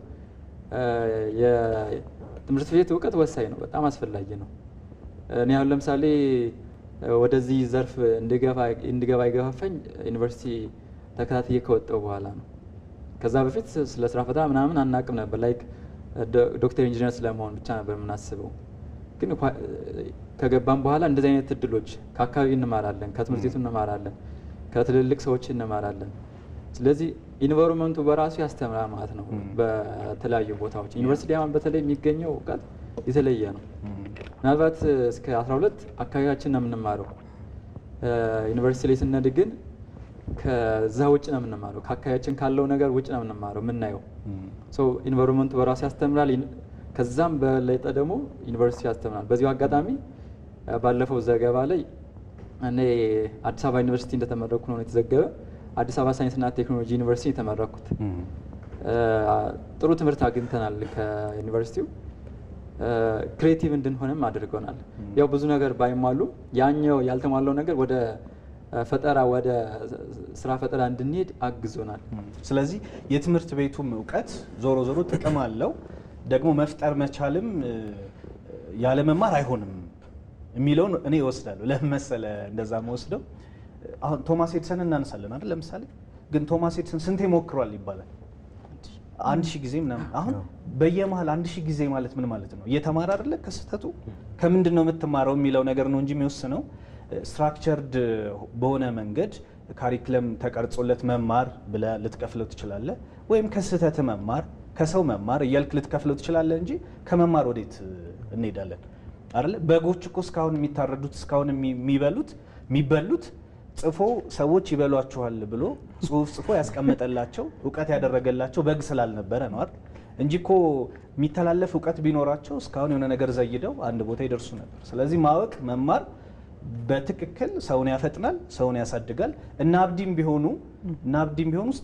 የትምህርት ቤት እውቀት ወሳኝ ነው፣ በጣም አስፈላጊ ነው። እኔ አሁን ለምሳሌ ወደዚህ ዘርፍ እንድገባ የገፋፋኝ ዩኒቨርሲቲ ተከታትዬ ከወጣሁ በኋላ ነው። ከዛ በፊት ስለ ስራ ፈጠራ ምናምን አናቅም ነበር። ላይክ ዶክተር ኢንጂነር ስለመሆን ብቻ ነበር የምናስበው። ግን ከገባም በኋላ እንደዚህ አይነት እድሎች ከአካባቢ እንማራለን፣ ከትምህርት ቤቱ እንማራለን፣ ከትልልቅ ሰዎች እንማራለን። ስለዚህ ኢንቫይሮንመንቱ በራሱ ያስተምራል ማለት ነው። በተለያዩ ቦታዎች ዩኒቨርሲቲ በተለይ የሚገኘው እውቀት የተለየ ነው። ምናልባት እስከ 12 አካባቢያችን ነው የምንማረው። ዩኒቨርሲቲ ላይ ስነድ ግን ከዛ ውጭ ነው የምንማረው፣ ከአካባቢያችን ካለው ነገር ውጭ ነው የምንማረው የምናየው። ኢንቫይሮንመንቱ በራሱ ያስተምራል። ከዛም በለጠ ደግሞ ዩኒቨርሲቲ ያስተምራል። በዚሁ አጋጣሚ ባለፈው ዘገባ ላይ እኔ አዲስ አበባ ዩኒቨርሲቲ እንደተመረኩ ነው የተዘገበ። አዲስ አበባ ሳይንስና ቴክኖሎጂ ዩኒቨርሲቲ የተመረኩት ጥሩ ትምህርት አግኝተናል ከዩኒቨርሲቲው። ክሬቲቭ እንድንሆንም አድርገናል። ያው ብዙ ነገር ባይሟሉ ያኛው ያልተሟላው ነገር ወደ ፈጠራ ወደ ስራ ፈጠራ እንድንሄድ አግዞናል። ስለዚህ የትምህርት ቤቱም እውቀት ዞሮ ዞሮ ጥቅም አለው። ደግሞ መፍጠር መቻልም ያለ መማር አይሆንም የሚለውን እኔ እወስዳለሁ። ለምን መሰለ እንደዛ መወስደው አሁን ቶማስ ኤዲሰን እናነሳለን አይደል? ለምሳሌ ግን ቶማስ ኤዲሰን ስንቴ ሞክሯል ይባላል? 1000 ጊዜ ምናምን። አሁን በየመሃል 1000 ጊዜ ማለት ምን ማለት ነው? እየተማረ አይደለ? ከስህተቱ ከምንድን ነው የምትማረው የሚለው ነገር ነው እንጂ የሚወስነው ስትራክቸርድ በሆነ መንገድ ካሪክለም ተቀርጾለት መማር ብለህ ልትከፍለው ትችላለህ፣ ወይም ከስህተት መማር ከሰው መማር እያልክ ልትከፍለው ትችላለህ እንጂ ከመማር ወዴት እንሄዳለን አይደለ? በጎች እኮ እስካሁን የሚታረዱት እስካሁን የሚበሉት ጽፎ ሰዎች ይበሏቸዋል ብሎ ጽሁፍ ጽፎ ያስቀመጠላቸው እውቀት ያደረገላቸው በግ ስላልነበረ ነው አይደል? እንጂ እኮ የሚተላለፍ እውቀት ቢኖራቸው እስካሁን የሆነ ነገር ዘይደው አንድ ቦታ ይደርሱ ነበር። ስለዚህ ማወቅ መማር በትክክል ሰውን ያፈጥናል፣ ሰውን ያሳድጋል። እና አብዲም ቢሆኑ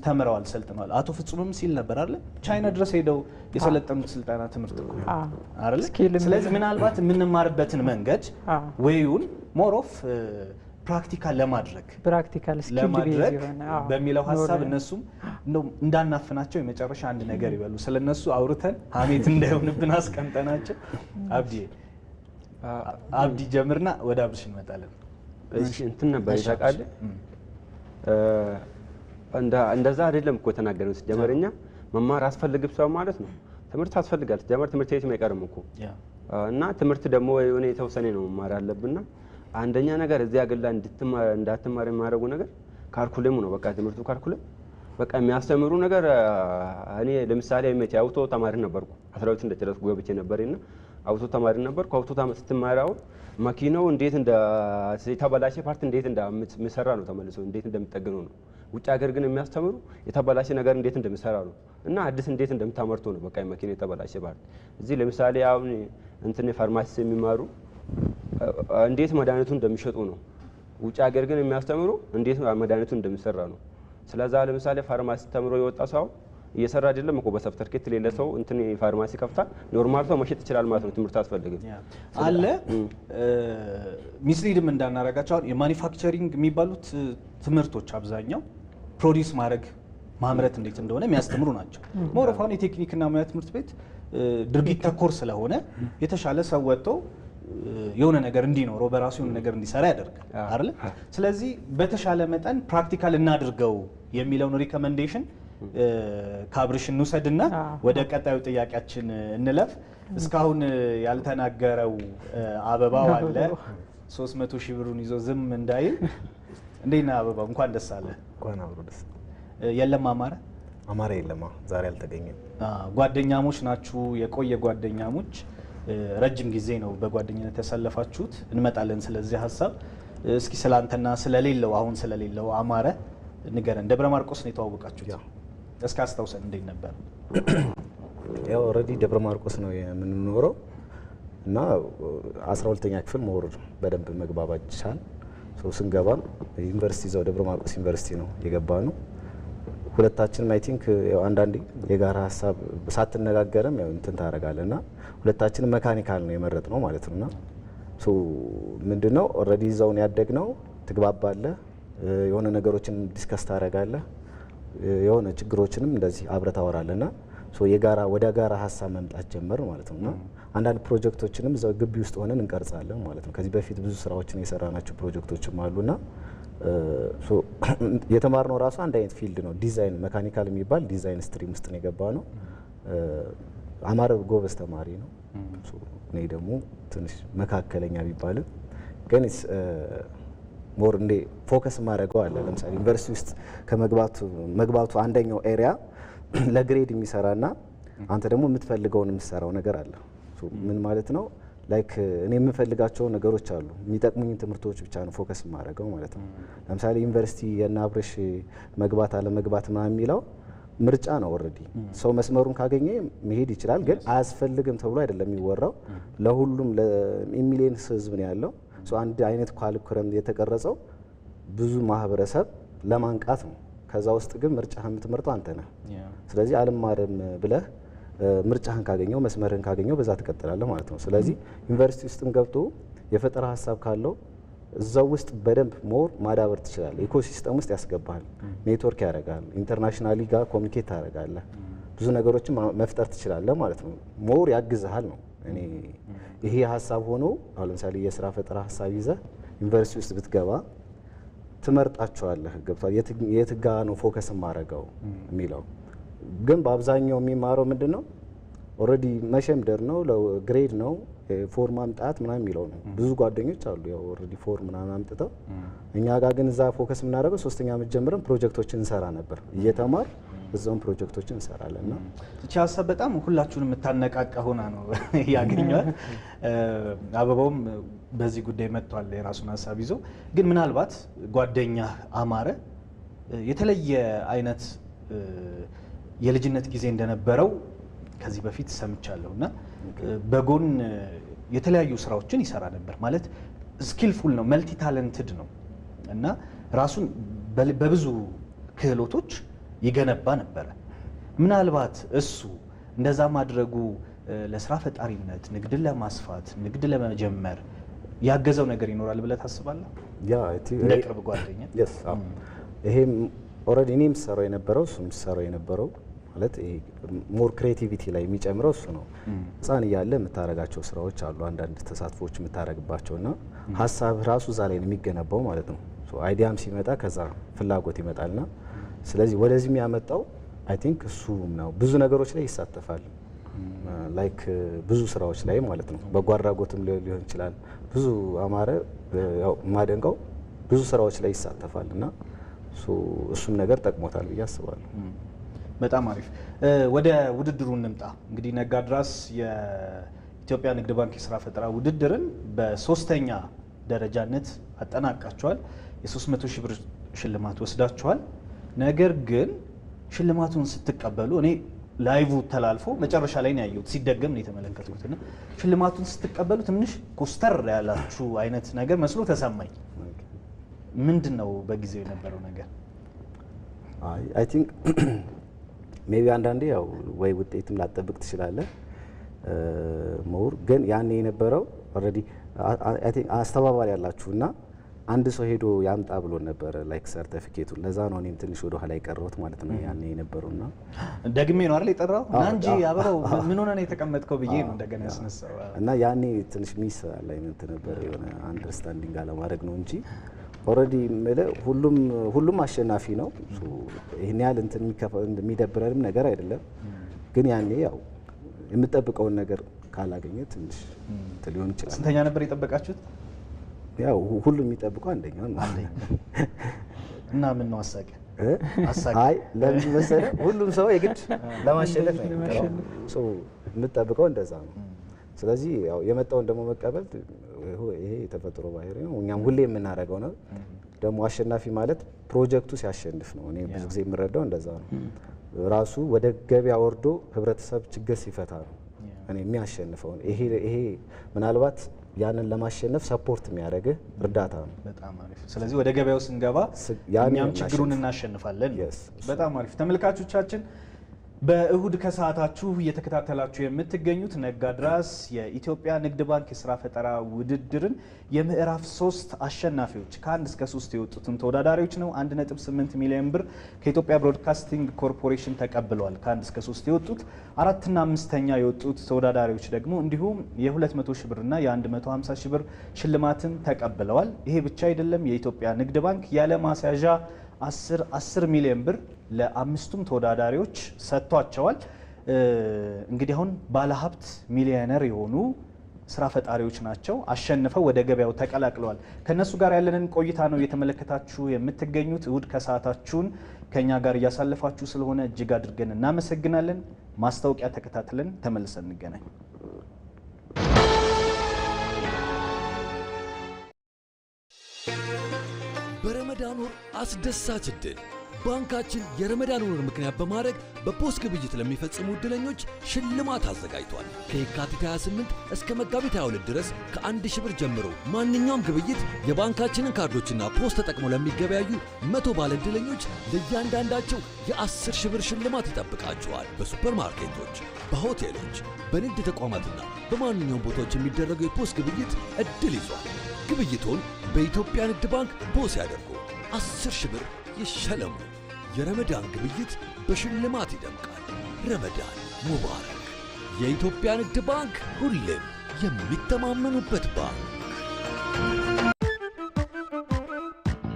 ተምረዋል፣ ሰልጥነዋል። አቶ ፍጹምም ሲል ነበር አይደል? ቻይና ድረስ ሄደው የሰለጠኑት ስልጠና ትምህርት እኮ አይደል? ስለዚህ ምናልባት የምንማርበትን መንገድ ወይውን ሞር ኦፍ ፕራክቲካል ለማድረግ በሚለው ሀሳብ እነሱም እንደው እንዳናፍናቸው የመጨረሻ አንድ ነገር ይበሉ። ስለነሱ አውርተን ሀሜት እንዳይሆንብን አስቀምጠናቸው አብዲ ጀምርና ወደ አብርሽ እንመጣለን። እሺ እንትን ነበር ይታቃለ እንደዛ አይደለም እኮ የተናገረው። ጀመረኛ መማር አስፈልግም ሰው ማለት ነው። ትምህርት አስፈልጋል። ጀመር ትምህርት ቤት አይቀርም እኮ እና ትምህርት ደግሞ የሆነ የተወሰነ ነው መማር አለብና አንደኛ ነገር እዚያ አገላ እንዳትማር የማደርጉ ነገር ካልኩሌሙ ነው። በቃ ትምህርቱ ካልኩሌም በቃ የሚያስተምሩ ነገር እኔ ለምሳሌ መቼ አውቶ ተማሪ ነበርኩ 12 እንደጨረስኩ ገብቼ ነበርና አውቶ ተማሪ ነበርኩ። አውቶ ስትማራው መኪናው እንዴት የተበላሸ ፓርት እንዴት እንደሚሰራ ነው ተመልሶ እንዴት እንደሚጠገነው ነው። ውጭ ሀገር ግን የሚያስተምሩ የተበላሸ ነገር እንዴት እንደሚሰራ ነው እና አዲስ እንዴት እንደምታመርቶ ነው። በቃ መኪና የተበላሸ ፓርት እዚህ ለምሳሌ አሁን እንትን ፋርማሲ የሚማሩ እንዴት መድኃኒቱን እንደሚሸጡ ነው። ውጭ ሀገር ግን የሚያስተምሩ እንዴት መድኃኒቱን እንደሚሰራ ነው። ስለዛ ለምሳሌ ፋርማሲ ተምሮ የወጣ ሰው እየሰራ አይደለም እኮ በሰርተፍኬት ሌላ ሰው እንትን ፋርማሲ ከፍታ ኖርማል ሰው መሸጥ ይችላል ማለት ነው። ትምህርት አስፈልግም አለ ሚስሊድም እንዳናረጋቸው አሁን የማኒፋክቸሪንግ የሚባሉት ትምህርቶች አብዛኛው ፕሮዲውስ ማድረግ ማምረት እንዴት እንደሆነ የሚያስተምሩ ናቸው። ሞር ኦፍ አሁን የቴክኒክና ሙያ ትምህርት ቤት ድርጊት ተኮር ስለሆነ የተሻለ ሰው ወጥቶ የሆነ ነገር እንዲኖረው በራሱ የሆነ ነገር እንዲሰራ ያደርጋል አይደል? ስለዚህ በተሻለ መጠን ፕራክቲካል እናድርገው የሚለውን ሪኮመንዴሽን ከአብርሽ እንውሰድና ወደ ቀጣዩ ጥያቄያችን እንለፍ። እስካሁን ያልተናገረው አበባው አለ 300 ሺህ ብሩን ይዞ ዝም እንዳይል። እንዴት ነህ አበባው? እንኳን ደስ አለ። እንኳን አብሮ ደስ። የለም አማረ የለም ዛሬ አልተገኘም። ጓደኛሞች ናችሁ፣ የቆየ ጓደኛሞች፣ ረጅም ጊዜ ነው በጓደኝነት ያሳለፋችሁት። እንመጣለን ስለዚህ ሀሳብ። እስኪ ስላንተና ስለሌለው አሁን ስለሌለው አማረ ንገረን። ደብረ ማርቆስ ነው የተዋወቃችሁት? እስኪ አስታውሰን እንዴት ነበር? ያው ኦልሬዲ ደብረ ማርቆስ ነው የምንኖረው እና 12ኛ ክፍል መውረድ በደንብ መግባባት ቻል። ስንገባም ዩኒቨርሲቲ እዛው ደብረ ማርቆስ ዩኒቨርሲቲ ነው የገባ ነው። ሁለታችንም አይ ቲንክ ያው አንዳንዴ የጋራ ሀሳብ ሳትነጋገርም ያው እንትን ታደርጋለና ሁለታችንም መካኒካል ነው የመረጥነው ማለት ነውና ምንድነው ኦልሬዲ እዛው ነው ያደግነው። ትግባባለህ፣ የሆነ ነገሮችን ዲስከስ ታደርጋለህ፣ የሆነ ችግሮችንም እንደዚህ አብረህ ታወራለህና የጋራ ወደ ጋራ ሀሳብ መምጣት ጀመር ማለት ነውና አንዳንድ ፕሮጀክቶችንም እዛው ግቢ ውስጥ ሆነን እንቀርጻለን ማለት ነው። ከዚህ በፊት ብዙ ስራዎችን የሰራናቸው ፕሮጀክቶችም አሉና የተማርነው ራሱ አንድ አይነት ፊልድ ነው። ዲዛይን መካኒካል የሚባል ዲዛይን ስትሪም ውስጥ ነው የገባ ነው። አማረ ጎበዝ ተማሪ ነው። እኔ ደግሞ ትንሽ መካከለኛ ቢባልም ግን ሞር እንደ ፎከስ ማድረገው አለ። ለምሳሌ ዩኒቨርሲቲ ውስጥ ከመግባቱ አንደኛው ኤሪያ ለግሬድ የሚሰራና አንተ ደግሞ የምትፈልገውን የምትሰራው ነገር አለ። ምን ማለት ነው? ላይክ እኔ የምፈልጋቸው ነገሮች አሉ። የሚጠቅሙኝ ትምህርቶች ብቻ ነው ፎከስ ማድረገው ማለት ነው። ለምሳሌ ዩኒቨርሲቲ የና አብርሽ መግባት አለ መግባት ምናምን የሚለው ምርጫ ነው። ኦልሬዲ ሰው መስመሩን ካገኘ መሄድ ይችላል። ግን አያስፈልግም ተብሎ አይደለም የሚወራው። ለሁሉም ለሚሊየንስ ህዝብ ነው ያለው። አንድ አይነት ካሪኩለም የተቀረጸው ብዙ ማህበረሰብ ለማንቃት ነው ከዛ ውስጥ ግን ምርጫህን የምትመርጠው አንተ ነህ። ስለዚህ አልማርም ብለህ ምርጫህን ካገኘው መስመርህን ካገኘው በዛ ትቀጥላለህ ማለት ነው። ስለዚህ ዩኒቨርሲቲ ውስጥም ገብቶ የፈጠራ ሀሳብ ካለው እዛው ውስጥ በደንብ ሞር ማዳበር ትችላለህ። ኢኮሲስተም ውስጥ ያስገባሃል፣ ኔትወርክ ያደርጋል፣ ኢንተርናሽናሊ ጋር ኮሚኒኬት ታደርጋለህ፣ ብዙ ነገሮችን መፍጠር ትችላለህ ማለት ነው። ሞር ያግዝሃል ነው። እኔ ይሄ ሀሳብ ሆኖ አሁን ለምሳሌ የስራ ፈጠራ ሀሳብ ይዘህ ዩኒቨርሲቲ ውስጥ ብትገባ ትመርጣቸዋለህ። ገብቷል። የት ጋ ነው ፎከስ ማረገው የሚለው ግን በአብዛኛው የሚማረው ምንድነው ኦሬዲ መሸምደር ነው፣ ግሬድ ነው፣ ፎርም ማምጣት ምናምን የሚለው ነው። ብዙ ጓደኞች አሉ ያው ኦሬዲ ፎርም ምናምን አምጥተው፣ እኛ ጋር ግን እዛ ፎከስ የምናደርገው 3ኛ ዓመት ጀምረን ፕሮጀክቶችን እንሰራ ነበር። እየተማር እዛውን ፕሮጀክቶችን እንሰራለን እና እቺ ሀሳብ በጣም ሁላችሁንም የምታነቃቃ ሆና ነው ያገኘዋል። አበባውም በዚህ ጉዳይ መጥቷል የራሱን ሀሳብ ይዞ። ግን ምናልባት ጓደኛ አማረ የተለየ አይነት የልጅነት ጊዜ እንደነበረው ከዚህ በፊት ሰምቻለሁ እና በጎን የተለያዩ ስራዎችን ይሰራ ነበር። ማለት ስኪልፉል ነው፣ መልቲ ታለንትድ ነው እና ራሱን በብዙ ክህሎቶች ይገነባ ነበረ። ምናልባት እሱ እንደዛ ማድረጉ ለስራ ፈጣሪነት፣ ንግድን ለማስፋት፣ ንግድ ለመጀመር ያገዘው ነገር ይኖራል ብለህ ታስባለህ? ያ እንደ ቅርብ ጓደኛ ይሄም ኦልሬዲ እኔም ሰራው የነበረው እሱም ሰራው የነበረው ማለት ሞር ክሬቲቪቲ ላይ የሚጨምረው እሱ ነው። ህፃን እያለ የምታረጋቸው ስራዎች አሉ፣ አንዳንድ ተሳትፎዎች የምታረግባቸውና ሀሳብ ራሱ እዛ ላይ ነው የሚገነባው ማለት ነው። አይዲያም ሲመጣ ከዛ ፍላጎት ይመጣልና ስለዚህ ወደዚህ የሚያመጣው አይ ቲንክ እሱ ነው። ብዙ ነገሮች ላይ ይሳተፋል፣ ላይክ ብዙ ስራዎች ላይ ማለት ነው። በጎ አድራጎትም ሊሆን ይችላል። ብዙ አማረ ያው ማደንቀው ብዙ ስራዎች ላይ ይሳተፋል እና እሱም ነገር ጠቅሞታል ብዬ አስባለሁ። በጣም አሪፍ። ወደ ውድድሩ እንምጣ። እንግዲህ ነጋድራስ የኢትዮጵያ ንግድ ባንክ የስራ ፈጠራ ውድድርን በ3ኛ ደረጃነት አጠናቃቸዋል። የ300 ሺህ ብር ሽልማት ወስዳቸዋል። ነገር ግን ሽልማቱን ስትቀበሉ እኔ ላይቭ ተላልፎ መጨረሻ ላይ ነው ያየሁት፣ ሲደገም ነው የተመለከትኩትና ሽልማቱን ስትቀበሉ ትንሽ ኮስተር ያላችሁ አይነት ነገር መስሎ ተሰማኝ። ምንድን ነው በጊዜው የነበረው ነገር? አይ ቲንክ ሜቢ አንዳንዴ ያው ወይ ውጤትም ላጠብቅ ትችላለህ ሞር ግን ያኔ የነበረው ኦልሬዲ አይ ቲንክ አስተባባሪ ያላችሁና አንድ ሰው ሄዶ ያምጣ ብሎ ነበር ላይክ ሰርቲፊኬቱን። ለዛ ነው እኔም ትንሽ ወደ ኋላ የቀረሁት ማለት ነው። ያኔ የነበረውና ደግሜ ነው አይደል የጠራው እና እንጂ አብረው ምን ሆነ ነው የተቀመጥከው ብዬ ነው እንደገና ያስነሳው እና ያኔ ትንሽ ሚስ አላይመንት ነበር፣ የሆነ አንደርስታንዲንግ አለማድረግ ነው እንጂ ኦልሬዲ ሁሉም አሸናፊ ነው። ይሄን ያህል እንትን የሚደብረንም ነገር አይደለም። ግን ያኔ ያው የምጠብቀውን ነገር ካላገኘ ትንሽ ሊሆን ይችላል። ስንተኛ ነበር የጠበቃችሁት? ያው ሁሉም የሚጠብቀው አንደኛ ነው። እና ምን ነው አሳቂ? አይ ለምን መሰለህ ሁሉም ሰው የግድ ለማሸነፍ ነው የምጠብቀው፣ እንደዛ ነው። ስለዚህ ያው የመጣውን ደግሞ መቀበል ይሄ የተፈጥሮ ባህሪ ነው። እኛም ሁሌ የምናደርገው ነው። ደግሞ አሸናፊ ማለት ፕሮጀክቱ ሲያሸንፍ ነው። እኔ ብዙ ጊዜ የምረዳው እንደዛ ነው። ራሱ ወደ ገበያ ወርዶ ህብረተሰብ ችግር ሲፈታ ነው እኔ የሚያሸንፈው። ይሄ ምናልባት ያንን ለማሸነፍ ሰፖርት የሚያደርግህ እርዳታ ነው። በጣም አሪፍ። ስለዚህ ወደ ገበያው ስንገባ እኛም ችግሩን እናሸንፋለን። በጣም አሪፍ። ተመልካቾቻችን በእሁድ ከሰዓታችሁ እየተከታተላችሁ የምትገኙት ነጋድራስ የኢትዮጵያ ንግድ ባንክ የስራ ፈጠራ ውድድርን የምዕራፍ 3 አሸናፊዎች ከ1 እስከ 3 የወጡትን ተወዳዳሪዎች ነው። 1.8 ሚሊዮን ብር ከኢትዮጵያ ብሮድካስቲንግ ኮርፖሬሽን ተቀብለዋል። ከ1 እስከ 3 የወጡት 4ና 5ኛ የወጡት ተወዳዳሪዎች ደግሞ እንዲሁም የ200 ሺህ ብርና የ150 ሺህ ብር ሽልማትን ተቀብለዋል። ይሄ ብቻ አይደለም። የኢትዮጵያ ንግድ ባንክ ያለ ማስያዣ 10 ሚሊዮን ብር ለአምስቱም ተወዳዳሪዎች ሰጥቷቸዋል። እንግዲህ አሁን ባለሀብት ሚሊዮነር የሆኑ ስራ ፈጣሪዎች ናቸው። አሸንፈው ወደ ገበያው ተቀላቅለዋል። ከነሱ ጋር ያለንን ቆይታ ነው እየተመለከታችሁ የምትገኙት። እሁድ ከሰዓታችሁን ከኛ ጋር እያሳለፋችሁ ስለሆነ እጅግ አድርገን እናመሰግናለን። ማስታወቂያ ተከታትለን ተመልሰን እንገናኝ። በረመዳን ወር አስደሳች እድል ባንካችን የረመዳን ወር ምክንያት በማድረግ በፖስ ግብይት ለሚፈጽሙ ዕድለኞች ሽልማት አዘጋጅቷል። ከየካቲት 28 እስከ መጋቢት 22 ድረስ ከ1000 ብር ጀምሮ ማንኛውም ግብይት የባንካችንን ካርዶችና ፖስ ተጠቅመው ለሚገበያዩ 100 ባለ ዕድለኞች ለእያንዳንዳቸው የ10 ሺህ ብር ሽልማት ይጠብቃቸዋል። በሱፐርማርኬቶች፣ በሆቴሎች፣ በንግድ ተቋማትና በማንኛውም ቦታዎች የሚደረገው የፖስ ግብይት ዕድል ይዟል። ግብይቶን በኢትዮጵያ ንግድ ባንክ ፖስ ያደርጉ፣ 10 ሺህ ብር ይሸለሙ። የረመዳን ግብይት በሽልማት ይደምቃል። ረመዳን ሙባረክ። የኢትዮጵያ ንግድ ባንክ ሁሌም የሚተማመኑበት ባንክ።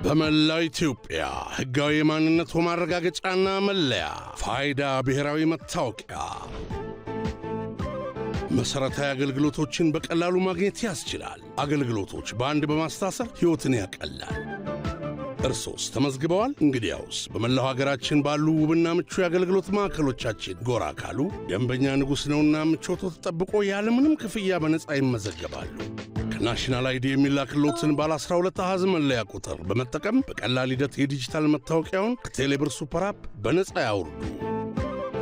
በመላው ኢትዮጵያ ሕጋዊ የማንነት ማረጋገጫና መለያ ፋይዳ ብሔራዊ መታወቂያ መሰረታዊ አገልግሎቶችን በቀላሉ ማግኘት ያስችላል። አገልግሎቶች በአንድ በማስታሰር ሕይወትን ያቀላል። እርሶስ ተመዝግበዋል? እንግዲያውስ በመላው ሀገራችን ባሉ ውብና ምቹ የአገልግሎት ማዕከሎቻችን ጎራ ካሉ ደንበኛ ንጉሥ ነውና ምቾቶ ተጠብቆ ያለምንም ክፍያ በነፃ ይመዘገባሉ። ከናሽናል አይዲ የሚላክሎትን ባለ 12 አሃዝ መለያ ቁጥር በመጠቀም በቀላል ሂደት የዲጂታል መታወቂያውን ከቴሌብር ሱፐር አፕ በነፃ ያውርዱ።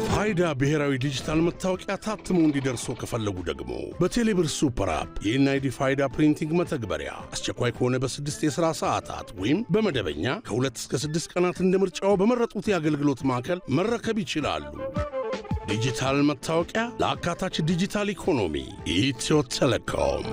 ፋይዳ ብሔራዊ ዲጂታል መታወቂያ ታትሞ እንዲደርሶ ከፈለጉ ደግሞ በቴሌብር ሱፐር አፕ የኤንአይዲ ፋይዳ ፕሪንቲንግ መተግበሪያ አስቸኳይ ከሆነ በ6 የሥራ ሰዓታት ወይም በመደበኛ ከ2 እስከ 6 ቀናት እንደ ምርጫው በመረጡት የአገልግሎት ማዕከል መረከብ ይችላሉ። ዲጂታል መታወቂያ ለአካታች ዲጂታል ኢኮኖሚ ኢትዮ ቴሌኮም።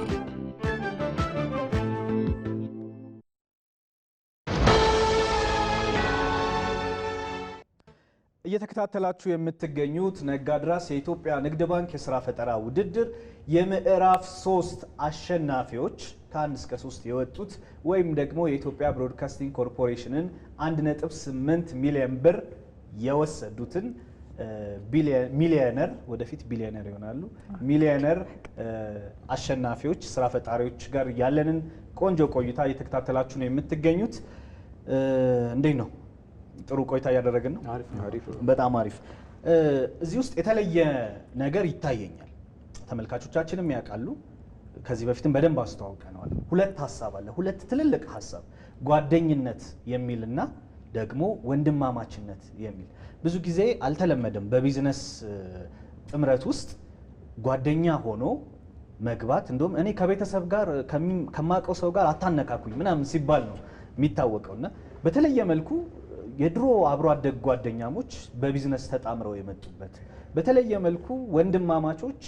እየተከታተላችሁ የምትገኙት ነጋድራስ የኢትዮጵያ ንግድ ባንክ የሥራ ፈጠራ ውድድር የምዕራፍ 3 አሸናፊዎች ከ1 እስከ 3 የወጡት ወይም ደግሞ የኢትዮጵያ ብሮድካስቲንግ ኮርፖሬሽንን 1.8 ሚሊዮን ብር የወሰዱትን ሚሊዮነር ወደፊት ቢሊዮነር ይሆናሉ ሚሊዮነር አሸናፊዎች ስራ ፈጣሪዎች ጋር ያለንን ቆንጆ ቆይታ እየተከታተላችሁ ነው የምትገኙት። እንዴት ነው? ጥሩ ቆይታ እያደረግን ነው። በጣም አሪፍ። እዚህ ውስጥ የተለየ ነገር ይታየኛል። ተመልካቾቻችንም ያውቃሉ። ከዚህ በፊትም በደንብ አስተዋውቀነዋል። ሁለት ሀሳብ አለ። ሁለት ትልልቅ ሀሳብ፣ ጓደኝነት የሚልና ደግሞ ወንድማማችነት የሚል። ብዙ ጊዜ አልተለመደም። በቢዝነስ ጥምረት ውስጥ ጓደኛ ሆኖ መግባት እንደውም እኔ ከቤተሰብ ጋር ከማውቀው ሰው ጋር አታነካኩኝ ምናምን ሲባል ነው የሚታወቀውና በተለየ መልኩ የድሮ አብሮ አደግ ጓደኛሞች በቢዝነስ ተጣምረው የመጡበት በተለየ መልኩ ወንድማማቾች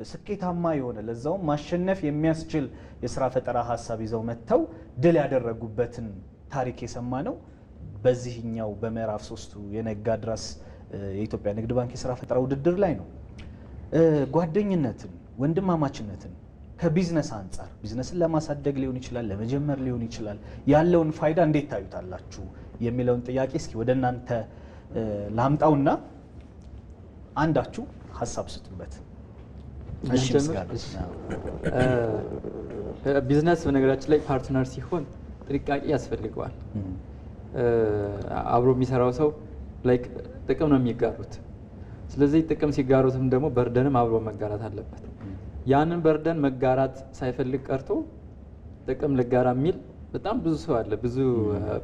ስኬታማ የሆነ ለዛው ማሸነፍ የሚያስችል የሥራ ፈጠራ ሐሳብ ይዘው መጥተው ድል ያደረጉበትን ታሪክ የሰማ ነው በዚህኛው በምዕራፍ 3 የነጋድራስ የኢትዮጵያ ንግድ ባንክ የሥራ ፈጠራ ውድድር ላይ ነው። ጓደኝነትን ወንድማማችነትን ከቢዝነስ አንጻር ቢዝነስን ለማሳደግ ሊሆን ይችላል፣ ለመጀመር ሊሆን ይችላል፣ ያለውን ፋይዳ እንዴት ታዩታላችሁ የሚለውን ጥያቄ እስኪ ወደ እናንተ ላምጣውና አንዳችሁ ሐሳብ ስጡበት። እሺ፣ ቢዝነስ በነገራችን ላይ ፓርትነር ሲሆን ጥንቃቄ ያስፈልገዋል። አብሮ የሚሰራው ሰው ላይክ ጥቅም ነው የሚጋሩት። ስለዚህ ጥቅም ሲጋሩትም ደግሞ በርደንም አብሮ መጋራት አለበት። ያንን በርደን መጋራት ሳይፈልግ ቀርቶ ጥቅም ልጋራ የሚል በጣም ብዙ ሰው አለ፣ ብዙ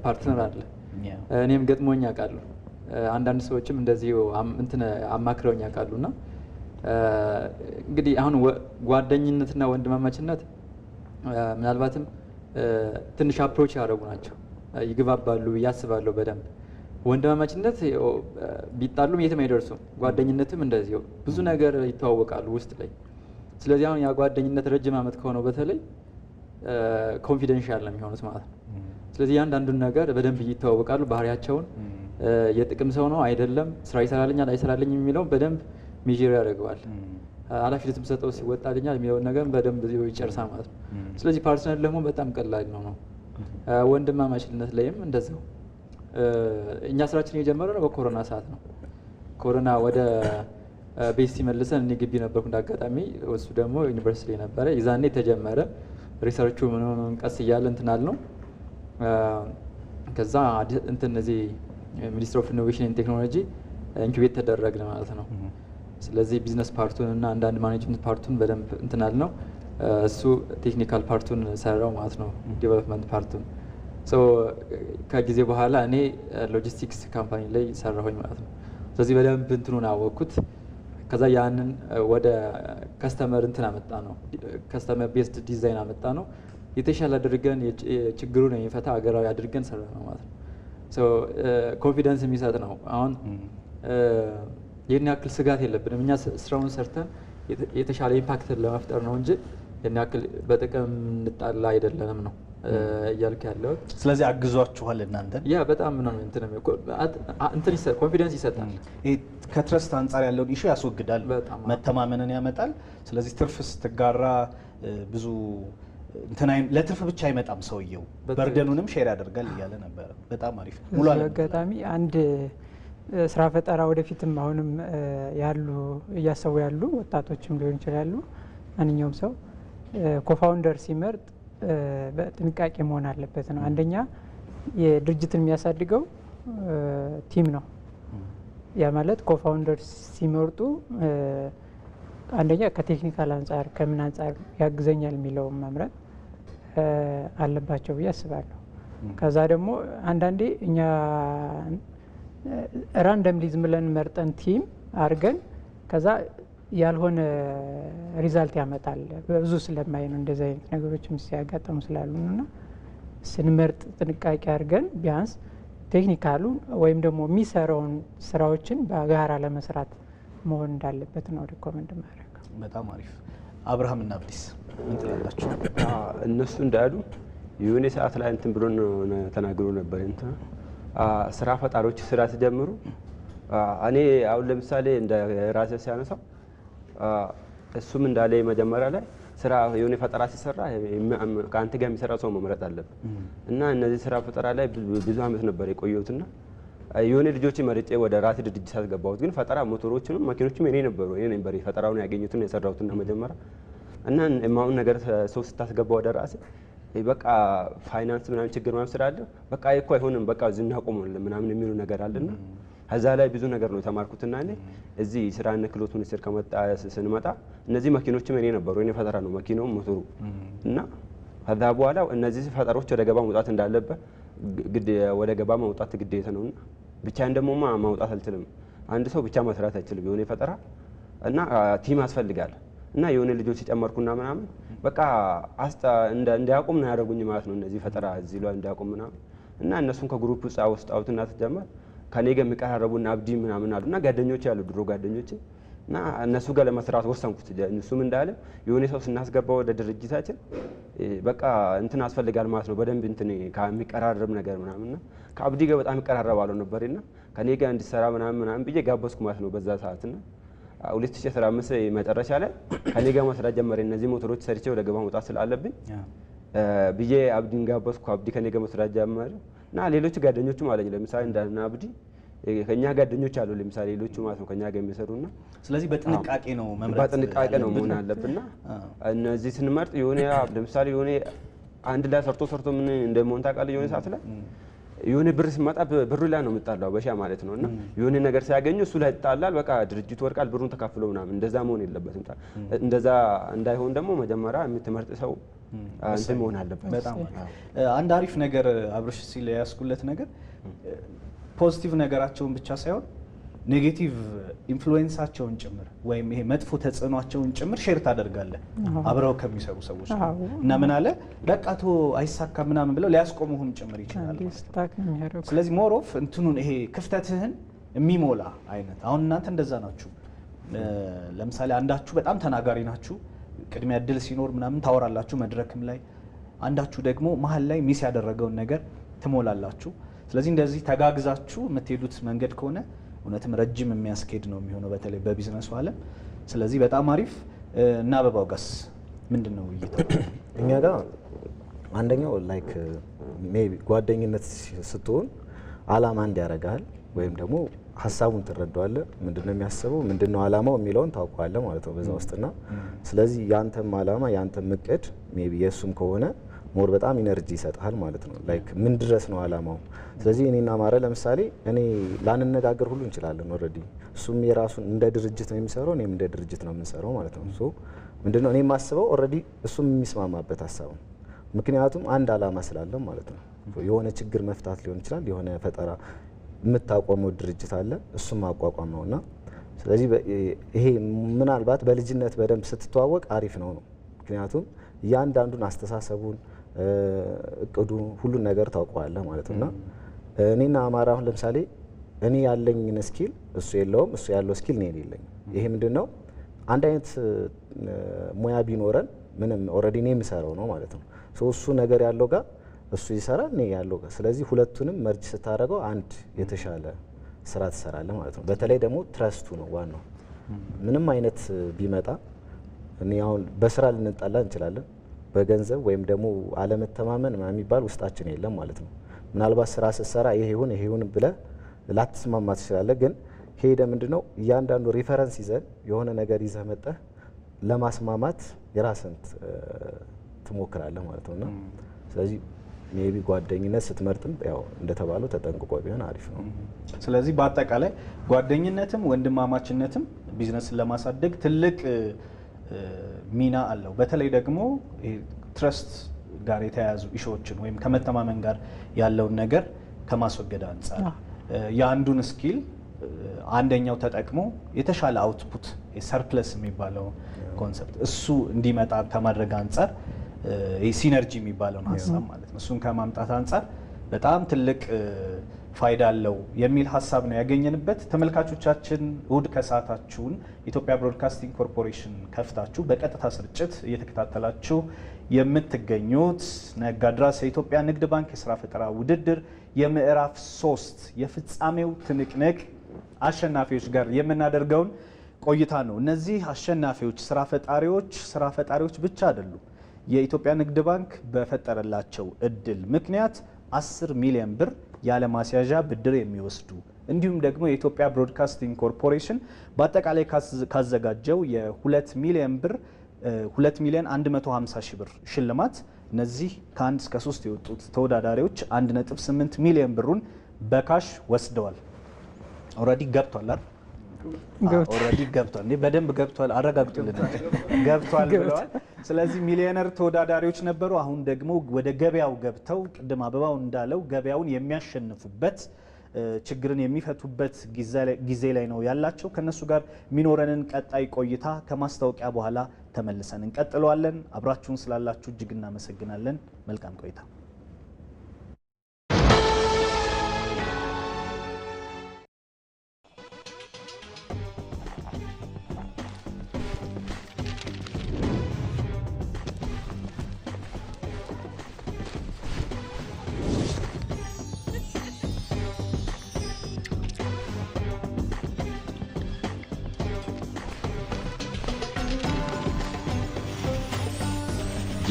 ፓርትነር አለ። እኔም ገጥሞኝ ያውቃሉ። አንዳንድ ሰዎችም እንደዚህ እንትን አማክረውኝ ያውቃሉና እንግዲህ አሁን ጓደኝነትና ወንድማማችነት ምናልባትም ትንሽ አፕሮች ያደረጉ ናቸው፣ ይግባባሉ ብዬ አስባለሁ በደንብ። ወንድማማችነት ቢጣሉም የትም አይደርሱም። ጓደኝነትም እንደዚሁ ብዙ ነገር ይተዋወቃሉ ውስጥ ላይ። ስለዚህ አሁን ያ ጓደኝነት ረጅም ዓመት ከሆነው በተለይ ኮንፊደንሻል ነው የሚሆኑት ማለት ነው። ስለዚህ አንዳንዱን ነገር በደንብ ይተዋወቃሉ። ባህሪያቸውን የጥቅም ሰው ነው አይደለም፣ ስራ ይሰራልኛል አይሰራልኝ የሚለውን በደንብ ሜዥር ያደርገዋል። ኃላፊነትም ሰጠው ሲወጣልኛል የሚለውን ነገር በደንብ ይጨርሳል ማለት ነው። ስለዚህ ፓርትነር ደግሞ በጣም ቀላል ነው። ወንድማማችነት ላይም እንደዛው። እኛ ስራችን የጀመረው በኮሮና ሰዓት ነው። ኮሮና ወደ ቤት ሲመልሰን እኔ ግቢ ነበርኩ እንዳጋጣሚ፣ እሱ ደግሞ ዩኒቨርሲቲ ነበረ። ይዛኔ ተጀመረ ሪሰርቹ ምን ቀስ እያለ እንትናል ነው። ከዛ እንትን እዚህ ሚኒስትሪ ኦፍ ኢኖቬሽን ኤንድ ቴክኖሎጂ ኢንኩቤት ተደረግን ማለት ነው። ስለዚህ ቢዝነስ ፓርቱን እና አንዳንድ ማኔጅመንት ፓርቱን በደንብ እንትናል ነው። እሱ ቴክኒካል ፓርቱን ሰራው ማለት ነው፣ ዴቨሎፕመንት ፓርቱን። ከጊዜ በኋላ እኔ ሎጂስቲክስ ካምፓኒ ላይ ሰራሁኝ ማለት ነው። ስለዚህ በደንብ እንትኑን አወቅኩት። ከዛ ያንን ወደ ከስተመር እንትን አመጣ ነው፣ ከስተመር ቤስድ ዲዛይን አመጣ ነው። የተሻለ አድርገን ችግሩን የሚፈታ ሀገራዊ አድርገን ሰራ ነው ማለት ነው። ኮንፊደንስ የሚሰጥ ነው። አሁን ይህን ያክል ስጋት የለብንም እኛ ስራውን ሰርተን የተሻለ ኢምፓክት ለመፍጠር ነው እንጂ ይህን ያክል በጥቅም እንጣላ አይደለንም ነው እያልክ ያለው። ስለዚህ አግዟችኋል እናንተን? ያ በጣም ነው እንትን ኮንፊደንስ ይሰጣል። ከትረስት አንጻር ያለውን ኢሹ ያስወግዳል፣ መተማመንን ያመጣል። ስለዚህ ትርፍ ስትጋራ ብዙ ለትርፍ ብቻ አይመጣም ሰውየው፣ በርደኑንም ሼር ያደርጋል እያለ ነበረ። በጣም አሪፍ ሙሉ አጋጣሚ አንድ ስራ ፈጠራ ወደፊትም አሁንም ያሉ እያሰቡ ያሉ ወጣቶችም ሊሆን ይችላሉ። ማንኛውም ሰው ኮፋውንደር ሲመርጥ በጥንቃቄ መሆን አለበት ነው። አንደኛ የድርጅትን የሚያሳድገው ቲም ነው። ያ ማለት ኮፋውንደር ሲመርጡ አንደኛ ከቴክኒካል አንጻር ከምን አንጻር ያግዘኛል የሚለውን መምረጥ አለባቸው ብዬ አስባለሁ። ከዛ ደግሞ አንዳንዴ እኛ ራንደምሊ ዝም ብለን መርጠን ቲም አድርገን ከዛ ያልሆነ ሪዛልት ያመጣል። በብዙ ስለማይ ነው እንደዚህ አይነት ነገሮችም ሲያጋጥሙ ስላሉ እና ስንመርጥ ጥንቃቄ አድርገን ቢያንስ ቴክኒካሉ ወይም ደግሞ የሚሰራውን ስራዎችን በጋራ ለመስራት መሆን እንዳለበት ነው ሪኮመንድ ማድረግ። በጣም አሪፍ። አብርሃም እና አብዲስ ምን ትላላችሁ? እነሱ እንዳሉ የሆነ ሰዓት ላይ እንትን ብሎ ተናግሮ ነበር። እንትን ስራ ፈጣሪዎች ስራ ሲጀምሩ እኔ አሁን ለምሳሌ እንደ ራሴ ሲያነሳው እሱም እንዳለ መጀመሪያ ላይ ስራ የሆነ ፈጠራ ሲሰራ ከአንተ ጋር የሚሰራ ሰው መምረጥ አለብን እና እነዚህ ስራ ፈጠራ ላይ ብዙ አመት ነበር የቆየሁትና የሆነ ልጆች መርጬ ወደ ራሴ ድርጅት አስገባሁት። ግን ፈጠራ ሞተሮችንም መኪኖችም እኔ ነበሩ። እኔ ነበር ፈጠራውን ያገኙትን የሰራሁትና መጀመሪያ እና የማውን ነገር ሰው ስታስገባ ወደ ራሴ በቃ ፋይናንስ ምናምን ችግር ምናምን ስላለ በቃ እኮ አይሆንም በቃ ዝና ቆሞ ምናምን የሚሉ ነገር አለና ከዛ ላይ ብዙ ነገር ነው የተማርኩትና እኔ እዚህ ስራና ክህሎት ሚኒስቴር ከመጣ ስንመጣ እነዚህ መኪኖችም እኔ ነበሩ። እኔ ፈጠራ ነው መኪናው ሞተሩ እና ከዛ በኋላ እነዚህ ፈጠሮች ወደ ገባ መውጣት እንዳለበት ወደ ገባ ማውጣት ግዴታ ነውና ብቻዬን ደግሞ ማውጣት አልችልም። አንድ ሰው ብቻ መስራት አይችልም። የሆነ ፈጠራ እና ቲም ያስፈልጋል እና የሆነ ልጆች ጨመርኩና ምናምን በቃ እንዲያቆም ነው ያደረጉኝ ማለት ነው። እነዚህ ፈጠራ እዚህ ላይ እንዲያቆም ምናምን እና እነሱን ከግሩፕ ውስጥ አውጥተውትና ተጀመር ከኔ ጋር የሚቀራረቡና አብዲ ምናምን አሉና ጓደኞች ያሉ ድሮ ጓደኞች እና እነሱ ጋር ለመስራት ወሰንኩት። እነሱም እንዳለ የሆነ ሰው ስናስገባ ወደ ድርጅታችን በቃ እንትን አስፈልጋል ማለት ነው። በደንብ እንትን ከሚቀራረብ ነገር ምናምንና ከአብዲ ጋር በጣም ይቀራረባሉ ነበርና ከኔ ጋር እንዲሰራ ምናምን ብዬ ጋበዝኩ ማለት ነው። በዛ ሰዓትና 2015 መጨረሻ ላይ ከኔ ጋር መስራት ጀመረ። እነዚህ ሞተሮች ሰርቼ ወደ ገባ መውጣት ስላለብኝ ብዬ አብዲን ጋበዝኩ። አብዲ ከኔ ጋር መስራት ጀመረ እና ሌሎች ጓደኞችም አለኝ። ለምሳሌ እንዳና አብዲ ከኛ ጓደኞች አሉ ለምሳሌ ሌሎቹ ማለት ነው ከኛ ጋር የሚሰሩና ስለዚህ በጥንቃቄ ነው መምረጥ በጥንቃቄ ነው መሆን አለብንና እነዚህ ስንመርጥ የሆነ ለምሳሌ የሆነ አንድ ላይ ሰርቶ ምን እንደሞንታ ቃል የሆነ ሰዓት ላይ የሆነ ብር ሲመጣ ብሩ ላይ ነው የምጣላው በሻ ማለት ነውና የሆነ ነገር ሲያገኙ እሱ ላይ ይጣላል። በቃ ድርጅቱ ወርቃል ብሩን ተካፍሎ ምናምን እንደዛ መሆን የለበትም። እንደዛ እንዳይሆን ደግሞ መጀመሪያ የምትመርጥ ሰው እንትን መሆን አለበት። በጣም አንድ አሪፍ ነገር አብርሽ ሲል ያስኩለት ነገር ፖዚቲቭ ነገራቸውን ብቻ ሳይሆን ኔጌቲቭ ኢንፍሉዌንሳቸውን ጭምር ወይም ይሄ መጥፎ ተጽዕኗቸውን ጭምር ሼር ታደርጋለህ አብረው ከሚሰሩ ሰዎች እና ምን አለ በቃቶ አይሳካም ምናምን ብለው ሊያስቆሙህም ጭምር ይችላል። ስለዚህ ሞር ኦፍ እንትኑን ይሄ ክፍተትህን የሚሞላ አይነት አሁን እናንተ እንደዛ ናችሁ። ለምሳሌ አንዳችሁ በጣም ተናጋሪ ናችሁ፣ ቅድሚያ እድል ሲኖር ምናምን ታወራላችሁ መድረክም ላይ፣ አንዳችሁ ደግሞ መሀል ላይ ሚስ ያደረገውን ነገር ትሞላላችሁ። ስለዚህ እንደዚህ ተጋግዛችሁ የምትሄዱት መንገድ ከሆነ እውነትም ረጅም የሚያስኬድ ነው የሚሆነው በተለይ በቢዝነሱ ዓለም። ስለዚህ በጣም አሪፍ እና አበባው ጋስ ምንድን ነው እይታ? እኛ ጋር አንደኛው ላይክ ሜቢ ጓደኝነት ስትሆን አላማ እንዲያረጋል ወይም ደግሞ ሀሳቡን ትረዳዋለህ። ምንድነው የሚያስበው ምንድነው አላማው የሚለውን ታውቀዋለህ ማለት ነው በዛ ውስጥና ስለዚህ ያንተም አላማ ያንተም እቅድ ሜቢ የሱም ከሆነ ሞር በጣም ኢነርጂ ይሰጣል ማለት ነው። ላይክ ምን ድረስ ነው አላማው? ስለዚህ እኔና ማረ ለምሳሌ እኔ ላንነጋገር ሁሉ እንችላለን ኦልሬዲ እሱም የራሱን እንደ ድርጅት ነው የሚሰራው እኔም እንደ ድርጅት ነው የምንሰራው ማለት ነው። ሶ ምንድነው እኔ የማስበው ኦልሬዲ እሱም የሚስማማበት ሀሳብ ነው። ምክንያቱም አንድ አላማ ስላለን ማለት ነው። የሆነ ችግር መፍታት ሊሆን ይችላል፣ የሆነ ፈጠራ የምታቋመው ድርጅት አለ፣ እሱም ማቋቋም ነውና ስለዚህ ይሄ ምናልባት በልጅነት በደንብ ስትተዋወቅ አሪፍ ነው። ምክንያቱም እያንዳንዱን አስተሳሰቡን እቅዱን ሁሉን ነገር ታውቀዋለህ ማለት ነውና እኔና አማራ አሁን ለምሳሌ እኔ ያለኝን ስኪል እሱ የለውም፣ እሱ ያለው ስኪል እኔ የለኝም። ይሄ ምንድነው አንድ አይነት ሙያ ቢኖረን ምንም ኦልሬዲ እኔ የምሰራው ነው ማለት ነው። እሱ ነገር ያለው ጋር እሱ ይሰራል፣ እኔ ያለው ጋር። ስለዚህ ሁለቱንም መርጅ ስታደርገው አንድ የተሻለ ስራ ትሰራለህ ማለት ነው። በተለይ ደግሞ ትረስቱ ነው ዋናው። ምንም አይነት ቢመጣ እኔ አሁን በስራ ልንጣላ እንችላለን፣ በገንዘብ ወይም ደግሞ አለመተማመን የሚባል ውስጣችን የለም ማለት ነው። ምናልባት ስራ ስትሰራ ይሄ ይሁን ብለህ ላትስማማ ትችላለህ። ግን ሄደ ምንድነው እያንዳንዱ ሪፈረንስ ይዘን የሆነ ነገር ይዘህ መጠህ ለማስማማት የራስን ትሞክራለህ ማለት ነውና ስለዚህ ሜቢ ጓደኝነት ስትመርጥም ያው እንደተባለው ተጠንቅቆ ቢሆን አሪፍ ነው። ስለዚህ በአጠቃላይ ጓደኝነትም ወንድማማችነትም ቢዝነስን ለማሳደግ ትልቅ ሚና አለው። በተለይ ደግሞ ትረስት ጋር የተያያዙ ኢሹዎችን ወይም ከመተማመን ጋር ያለውን ነገር ከማስወገድ አንጻር የአንዱን ስኪል አንደኛው ተጠቅሞ የተሻለ አውትፑት ሰርፕለስ የሚባለው ኮንሰፕት እሱ እንዲመጣ ከማድረግ አንጻር ሲነርጂ የሚባለውን ሀሳብ ማለት ነው እሱን ከማምጣት አንጻር በጣም ትልቅ ፋይዳ አለው የሚል ሀሳብ ነው ያገኘንበት። ተመልካቾቻችን እሁድ ከሰዓታችሁን ኢትዮጵያ ብሮድካስቲንግ ኮርፖሬሽን ከፍታችሁ በቀጥታ ስርጭት እየተከታተላችሁ የምትገኙት ነጋድራስ የኢትዮጵያ ንግድ ባንክ የስራ ፈጠራ ውድድር የምዕራፍ 3 የፍጻሜው ትንቅንቅ አሸናፊዎች ጋር የምናደርገውን ቆይታ ነው። እነዚህ አሸናፊዎች ስራ ፈጣሪዎች ብቻ አይደሉም። የኢትዮጵያ ንግድ ባንክ በፈጠረላቸው እድል ምክንያት 10 ሚሊዮን ብር ያለ ማስያዣ ብድር የሚወስዱ እንዲሁም ደግሞ የኢትዮጵያ ብሮድካስቲንግ ኮርፖሬሽን በአጠቃላይ ካዘጋጀው የ2 ሚሊዮን ብር 2 ሚሊዮን 150 ሺህ ብር ሽልማት እነዚህ ከ1 እስከ 3 የወጡት ተወዳዳሪዎች 1.8 ሚሊዮን ብሩን በካሽ ወስደዋል። ኦልሬዲ ገብቷል አይደል? ኦልሬዲ ገብቷል። በደንብ ገብቷል፣ አረጋግጡልን። ገብቷል ብለዋል። ስለዚህ ሚሊዮነር ተወዳዳሪዎች ነበሩ። አሁን ደግሞ ወደ ገበያው ገብተው ቅድም አበባው እንዳለው ገበያውን የሚያሸንፉበት ችግርን የሚፈቱበት ጊዜ ላይ ነው ያላቸው። ከነሱ ጋር የሚኖረንን ቀጣይ ቆይታ ከማስታወቂያ በኋላ ተመልሰን እንቀጥለዋለን። አብራችሁን ስላላችሁ እጅግ እናመሰግናለን። መልካም ቆይታ።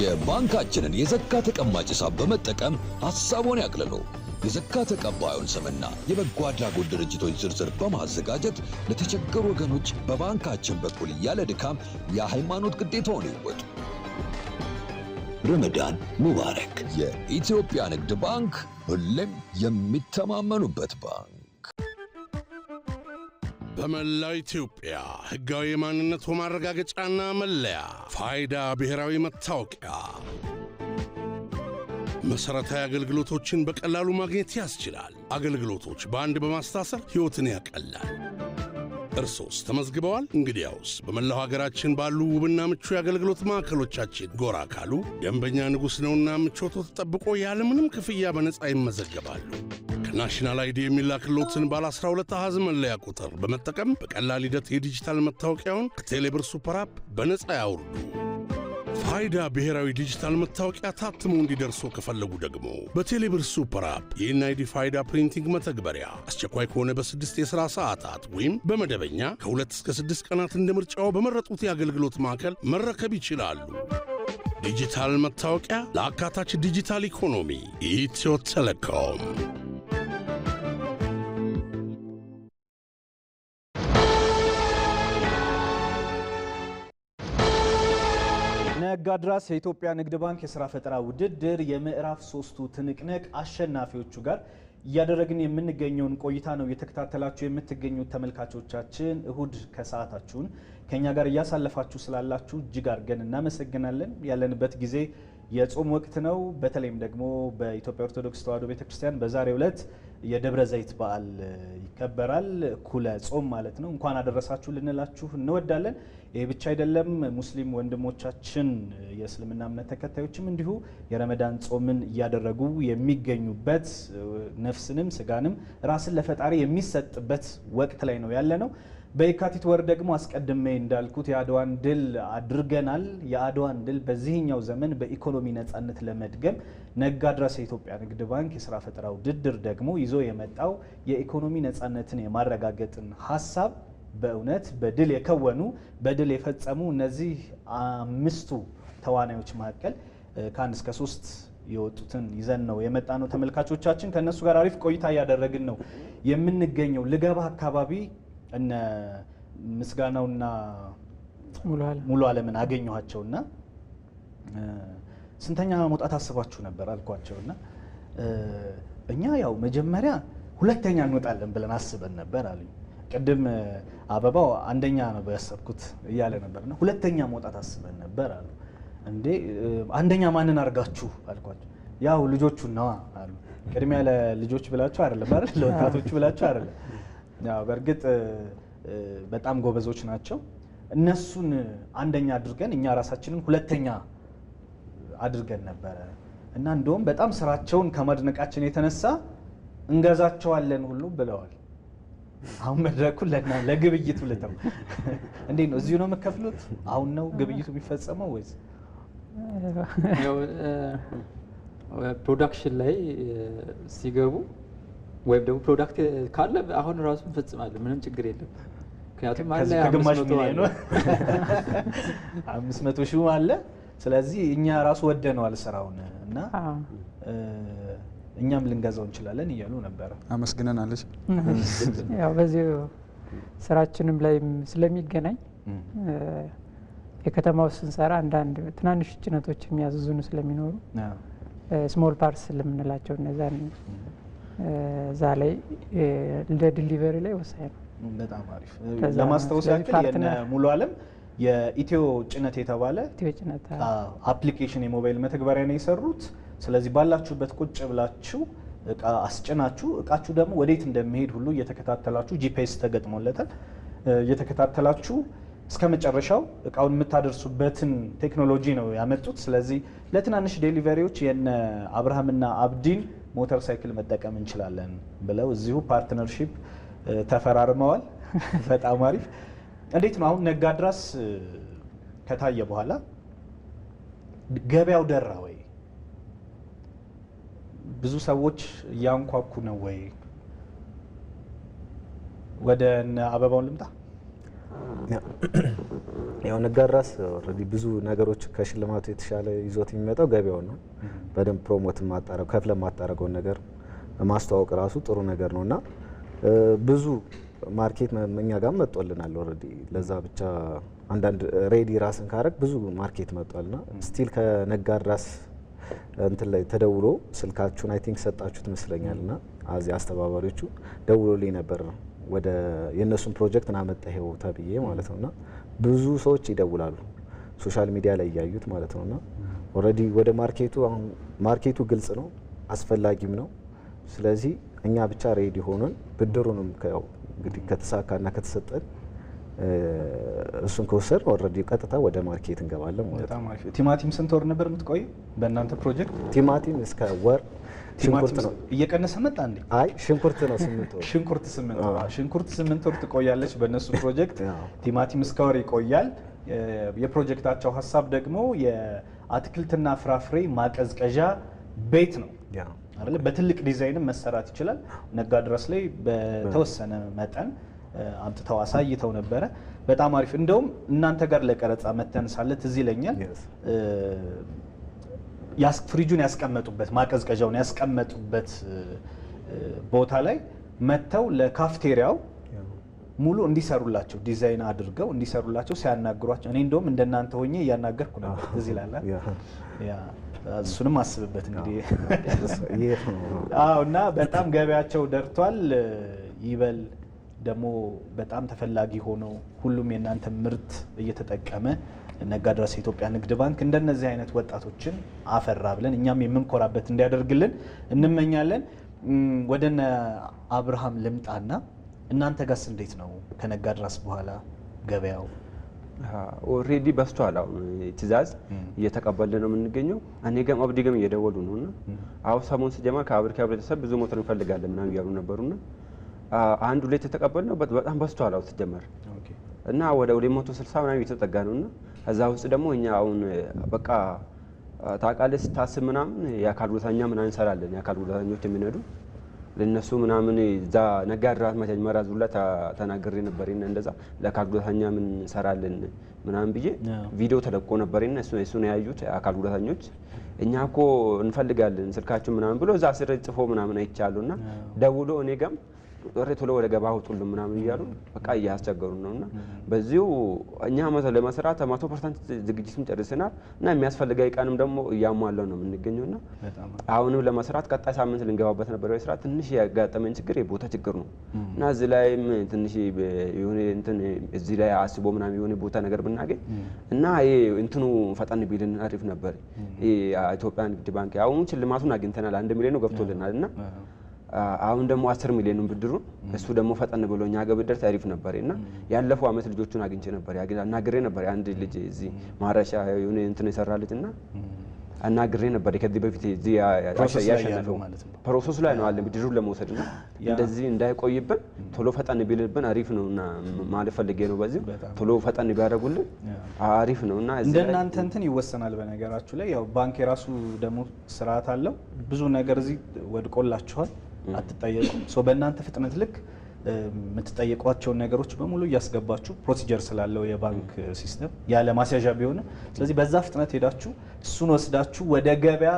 የባንካችንን የዘካ ተቀማጭ ሂሳብ በመጠቀም ሐሳቦን ያቅልሉ። የዘካ ተቀባዩን ስምና የበጎ አድራጎት ድርጅቶች ዝርዝር በማዘጋጀት ለተቸገሩ ወገኖች በባንካችን በኩል ያለ ድካም የሃይማኖት ግዴታውን ይወጡ። ረመዳን ሙባረክ። የኢትዮጵያ ንግድ ባንክ ሁሌም የሚተማመኑበት ባንክ። በመላው ኢትዮጵያ ሕጋዊ የማንነት ማረጋገጫና መለያ ፋይዳ ብሔራዊ መታወቂያ መሰረታዊ አገልግሎቶችን በቀላሉ ማግኘት ያስችላል። አገልግሎቶች በአንድ በማስታሰር ሕይወትን ያቀላል። እርሶስ ተመዝግበዋል? እንግዲያውስ በመላው ሀገራችን ባሉ ውብና ምቹ የአገልግሎት ማዕከሎቻችን ጎራ ካሉ ደንበኛ ንጉሥ ነውና ምቾቶ ተጠብቆ ያለምንም ክፍያ በነፃ ይመዘገባሉ። ከናሽናል አይዲ የሚላክሎትን ባለ 12 አሃዝ መለያ ቁጥር በመጠቀም በቀላል ሂደት የዲጂታል መታወቂያውን ከቴሌብር ሱፐር አፕ በነፃ ያውርዱ። ፋይዳ ብሔራዊ ዲጂታል መታወቂያ ታትሞ እንዲደርሶ ከፈለጉ ደግሞ በቴሌብር ሱፐር አፕ የኤንአይዲ ፋይዳ ፕሪንቲንግ መተግበሪያ አስቸኳይ ከሆነ በ6 የሥራ ሰዓታት ወይም በመደበኛ ከ2 እስከ 6 ቀናት እንደ ምርጫው በመረጡት የአገልግሎት ማዕከል መረከብ ይችላሉ። ዲጂታል መታወቂያ ለአካታች ዲጂታል ኢኮኖሚ ኢትዮ ቴሌኮም። ነጋድራስ የኢትዮጵያ ንግድ ባንክ የስራ ፈጠራ ውድድር የምዕራፍ 3ቱ ትንቅንቅ አሸናፊዎቹ ጋር እያደረግን የምንገኘውን ቆይታ ነው የተከታተላችሁ የምትገኙት ተመልካቾቻችን። እሁድ ከሰዓታችሁን ከኛ ጋር እያሳለፋችሁ ስላላችሁ እጅግ አድርገን እናመሰግናለን። ያለንበት ጊዜ የጾም ወቅት ነው። በተለይም ደግሞ በኢትዮጵያ ኦርቶዶክስ ተዋሕዶ ቤተክርስቲያን በዛሬው ዕለት የደብረ ዘይት በዓል ይከበራል። እኩለ ጾም ማለት ነው። እንኳን አደረሳችሁ ልንላችሁ እንወዳለን። ይህ ብቻ አይደለም። ሙስሊም ወንድሞቻችን የእስልምና እምነት ተከታዮችም እንዲሁ የረመዳን ጾምን እያደረጉ የሚገኙበት ነፍስንም ስጋንም ራስን ለፈጣሪ የሚሰጥበት ወቅት ላይ ነው ያለ ነው። በየካቲት ወር ደግሞ አስቀድሜ እንዳልኩት የአድዋን ድል አድርገናል። የአድዋን ድል በዚህኛው ዘመን በኢኮኖሚ ነጻነት ለመድገም ነጋድራስ የኢትዮጵያ ንግድ ባንክ የስራ ፈጠራ ውድድር ደግሞ ይዞ የመጣው የኢኮኖሚ ነጻነትን የማረጋገጥን ሀሳብ በእውነት በድል የከወኑ በድል የፈጸሙ እነዚህ 5ቱ ተዋናዮች መካከል ከ1 እስከ 3 የወጡትን ይዘን ነው የመጣ ነው። ተመልካቾቻችን ከእነሱ ጋር አሪፍ ቆይታ እያደረግን ነው የምንገኘው። ልገባ አካባቢ እነ ምስጋናውና ሙሉ አለምን አገኘኋቸውና ስንተኛ መውጣት አስባችሁ ነበር አልኳቸውና እኛ ያው መጀመሪያ ሁለተኛ እንወጣለን ብለን አስበን ነበር አሉኝ። ቅድም አበባው አንደኛ ነው ያሰብኩት እያለ ነበርና ሁለተኛ መውጣት አስበን ነበር አሉ። እንዴ አንደኛ ማንን አርጋችሁ አልኳቸው። ያው ልጆቹን ነዋ አሉ። ቅድሚያ ለልጆች ብላችሁ አይደለም አይደል? ለወጣቶቹ ብላችሁ አይደለም። ያው በእርግጥ በጣም ጎበዞች ናቸው። እነሱን አንደኛ አድርገን እኛ ራሳችንን ሁለተኛ አድርገን ነበረ እና እንደውም በጣም ስራቸውን ከማድነቃችን የተነሳ እንገዛቸዋለን ሁሉ ብለዋል። አሁን መድረኩ ለግብይቱ ልተው። እንዴት ነው? እዚሁ ነው የምከፍሉት? አሁን ነው ግብይቱ የሚፈጸመው ወይስ ፕሮዳክሽን ላይ ሲገቡ ወይም ደግሞ ፕሮዳክት ካለ አሁን ራሱ እንፈጽማለን፣ ምንም ችግር የለም። ምክንያቱም አለ ከግማሽ ሚሊዮን 500 ሺህ አለ። ስለዚህ እኛ ራሱ ወደነዋል ስራውን እና እኛም ልንገዛው እንችላለን እያሉ ነበረ። አመስግነናለች። ያው በዚህ ስራችንም ላይ ስለሚገናኝ የከተማው ስንሰራ አንዳንድ ትናንሽ ጭነቶች የሚያዝዙን ስለሚኖሩ ስሞል ፓርስ ስለምንላቸው እነዛን እዛ ላይ ለዲሊቨሪ ላይ ወሳኝ ነው። በጣም አሪፍ። ለማስታወስ ያክል የነ ሙሉ አለም የኢትዮ ጭነት የተባለ አፕሊኬሽን የሞባይል መተግበሪያ ነው የሰሩት። ስለዚህ ባላችሁበት ቁጭ ብላችሁ እቃ አስጭናችሁ እቃችሁ ደግሞ ወዴት እንደሚሄድ ሁሉ እየተከታተላችሁ ጂፒኤስ ተገጥሞለታል እየተከታተላችሁ እስከ መጨረሻው እቃውን የምታደርሱበትን ቴክኖሎጂ ነው ያመጡት። ስለዚህ ለትናንሽ ዴሊቨሪዎች የነ አብርሃምና አብዲን ሞተር ሳይክል መጠቀም እንችላለን ብለው እዚሁ ፓርትነርሺፕ ተፈራርመዋል። በጣም አሪፍ። እንዴት ነው አሁን ነጋድራስ ከታየ በኋላ ገበያው ደራ ወይ? ብዙ ሰዎች እያንኳኩ ነው ወይ? ወደ አበባውን ልምጣ። ያው ነጋድራስ ኦልሬዲ ብዙ ነገሮች ከሽልማቱ የተሻለ ይዞት የሚመጣው ገበያው ነው። በደንብ ፕሮሞት ማጣረው ከፍለ ማጣረገውን ነገር ማስተዋወቅ ራሱ ጥሩ ነገር ነውና ብዙ ማርኬት እኛ ጋር መጥቶልናል ኦልሬዲ። ለዛ ብቻ አንዳንድ ሬዲ ራስን ካረግ ብዙ ማርኬት መጥቷልና ስቲል ከነጋድራስ እንትን ላይ ተደውሎ ስልካችሁን አይ ቲንክ ሰጣችሁት መስለኛልና አዚ አስተባባሪዎቹ ደውሎልኝ ነበር ወደ የነሱን ፕሮጀክት ናመጣው ተብዬ ማለት ነውና ብዙ ሰዎች ይደውላሉ ሶሻል ሚዲያ ላይ ያዩት ማለት ነውና ኦልሬዲ ወደ ማርኬቱ አሁን ማርኬቱ ግልጽ ነው አስፈላጊም ነው። ስለዚህ እኛ ብቻ ሬዲ ሆነን ብድሩንም ከያው እንግዲህ ከተሳካና ከተሰጠን እሱን ከወሰድ ኦልሬዲ ቀጥታ ወደ ማርኬት እንገባለን ማለት ነው። ቲማቲም ስንት ወር ነበር የምትቆይ በእናንተ ፕሮጀክት? ቲማቲም እስከ ወር ሽንኩርት ነው እየቀነሰ መጣ እንዴ? አይ ሽንኩርት ነው 8 ወር። ሽንኩርት 8 ወር ትቆያለች በእነሱ ፕሮጀክት። ቲማቲም እስከ ወር ይቆያል። የፕሮጀክታቸው ሀሳብ ደግሞ የአትክልትና ፍራፍሬ ማቀዝቀዣ ቤት ነው አይደል? በትልቅ ዲዛይንም መሰራት ይችላል። ነጋድራስ ላይ በተወሰነ መጠን አምጥተው አሳይተው ነበረ። በጣም አሪፍ። እንደውም እናንተ ጋር ለቀረጻ መተን ሳለ ትዝ ይለኛል ፍሪጁን ያስቀመጡበት ማቀዝቀዣውን ያስቀመጡበት ቦታ ላይ መተው ለካፍቴሪያው ሙሉ እንዲሰሩላቸው ዲዛይን አድርገው እንዲሰሩላቸው ሲያናግሯቸው እኔ እንደውም እንደናንተ ሆኜ እያናገርኩ ነበር። ትዝ ይላል። እሱንም አስብበት እንግዲህ። አዎ። እና በጣም ገበያቸው ደርቷል። ይበል ደግሞ በጣም ተፈላጊ ሆኖ ሁሉም የእናንተ ምርት እየተጠቀመ ነጋድራስ የኢትዮጵያ ንግድ ባንክ እንደነዚህ አይነት ወጣቶችን አፈራ ብለን እኛም የምንኮራበት እንዲያደርግልን እንመኛለን። ወደነ አብርሃም ልምጣና እናንተ ጋርስ እንዴት ነው ከነጋድራስ በኋላ ገበያው? ኦሬዲ በስቷል። አሁን ትእዛዝ እየተቀበልን ነው የምንገኘው። እኔ ጋርም አብዲ ጋርም እየደወሉ ነውና አሁን ሰሞን ሲጀመር ከአብሪካ ህብረተሰብ ብዙ ሞተር እንፈልጋለን ምናምን እያሉ ነበሩና አንድ ሁለት የተቀበልነው በጣም በስቷል። አሁን ሲጀመር እና ወደ 260 ምናምን እየተጠጋ ነውና እዛ ውስጥ ደግሞ እኛ አሁን በቃ ታውቃለህ ስታስብ ምናምን የአካል ጉዳተኛ ምናምን እንሰራለን። የአካል ጉዳተኞች የሚነዱ ለነሱ ምናምን እዛ ነጋድራስ መጀመሪያ ዙላ ተናግሬ ነበርና እንደዛ ለአካል ጉዳተኛ ምን እንሰራለን ምናምን ብዬ ቪዲዮ ተለቆ ነበርና እሱን ያዩት አካል ጉዳተኞች እኛ እኮ እንፈልጋለን ስልካችሁ ምናምን ብሎ እዛ ስር ጽፎ ምናምን አይቻሉና ደውሎ እኔ ጋም ቶሎ ወደ ገባ አውጡልን ምናምን እያሉ በቃ እያስቸገሩ ነውና በዚሁ እኛ ለመስራት 100% ዝግጅቱን ጨርሰናል እና የሚያስፈልገው እቃንም ደግሞ እያሟላው ነው የምንገኘውና አሁንም ለመስራት ቀጣይ ሳምንት ልንገባበት ነበር። ወይ ስራ ትንሽ ያጋጠመን ችግር የቦታ ችግር ነው እና እዚህ ላይም ትንሽ የሆነ እንትን እዚህ ላይ አስቦ ምናምን የሆነ ቦታ ነገር ብናገኝ እና ይሄ እንትኑ ፈጠን ቢልን አሪፍ ነበር። የኢትዮጵያ ንግድ ባንክ አሁን ሽልማቱን አግኝተናል። 1 ሚሊዮን ገብቶልናልና አሁን ደግሞ 10 ሚሊዮን ብድሩን እሱ ደግሞ ፈጠን ብሎ እኛ ጋር ብድር ታሪፍ ነበር እና ያለፈው አመት ልጆቹን አግኝቼ ነበር አናግሬ ነበር። አንድ ልጅ እዚህ ማረሻ የሆነ እንትን ይሰራልኝና አናግሬ ነበር። ከዚህ በፊት እዚህ ያሸነፈው ፕሮሰስ ላይ ነው አለ ብድሩን ለመውሰድና እንደዚህ እንዳይቆይብን ቶሎ ፈጠን ቢልብን አሪፍ ነውና ማለት ፈልጌ ነው። በዚህ ቶሎ ፈጠን ቢያደርጉልን አሪፍ ነውና እንደናንተ እንትን ይወሰናል። በነገራችሁ ላይ ያው ባንክ የራሱ ደግሞ ስርዓት አለው። ብዙ ነገር እዚህ ወድቆላችኋል፣ አትጠየቁም። ሶ በእናንተ ፍጥነት ልክ የምትጠየቋቸውን ነገሮች በሙሉ እያስገባችሁ ፕሮሲጀር ስላለው የባንክ ሲስተም ያለ ማስያዣ ቢሆንም ስለዚህ በዛ ፍጥነት ሄዳችሁ እሱን ወስዳችሁ ወደ ገበያ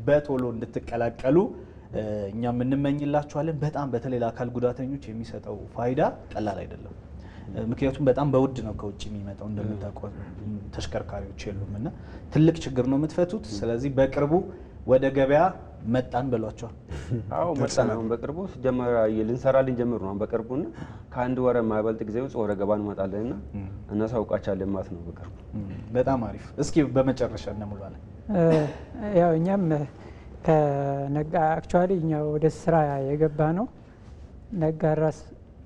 በቶሎ እንድትቀላቀሉ እኛም እንመኝላችኋለን። በጣም በተለይ ለአካል ጉዳተኞች የሚሰጠው ፋይዳ ቀላል አይደለም። ምክንያቱም በጣም በውድ ነው ከውጭ የሚመጣው እንደምታውቁት ተሽከርካሪዎች የሉምና ትልቅ ችግር ነው የምትፈቱት። ስለዚህ በቅርቡ ወደ ገበያ መጣን ብሏቸዋል። አዎ መጣን። አሁን በቅርቡ ጀመራ ልንሰራልን ጀምሩ ነው። በቅርቡና ከአንድ ወር የማይበልጥ ጊዜ ውስጥ ወደ ገበያ እንመጣለንና እናሳውቃችኋለን ማለት ነው በቅርቡ። በጣም አሪፍ። እስኪ በመጨረሻ እንሙላለን። ያው እኛም ከነጋ አክቹአሊ እኛ ወደ ስራ የገባ ነው ነጋድራስ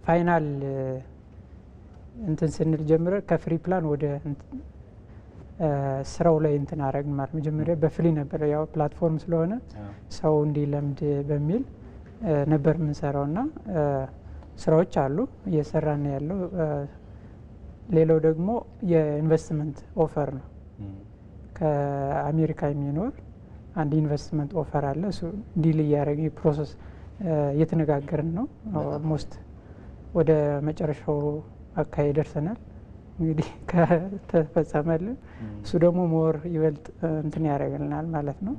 ፋይናል እንትን ስንል ጀምረ ከፍሪ ፕላን ወደ ስራው ላይ እንትን አረግን ማለት መጀመሪያ በፍሪ ነበር። ያው ፕላትፎርም ስለሆነ ሰው እንዲለምድ በሚል ነበር የምንሰራውና ስራዎች አሉ እየሰራን ያለው። ሌላው ደግሞ የኢንቨስትመንት ኦፈር ነው። ከአሜሪካ የሚኖር አንድ ኢንቨስትመንት ኦፈር አለ። እሱ ዲል እያደረገ ፕሮሰስ እየተነጋገርን ነው። ኦልሞስት ወደ መጨረሻው አካባቢ ደርሰናል። እንግዲህ ከተፈጸመልን እሱ ደግሞ ሞር ይበልጥ እንትን ያደርግልናል ማለት ነው።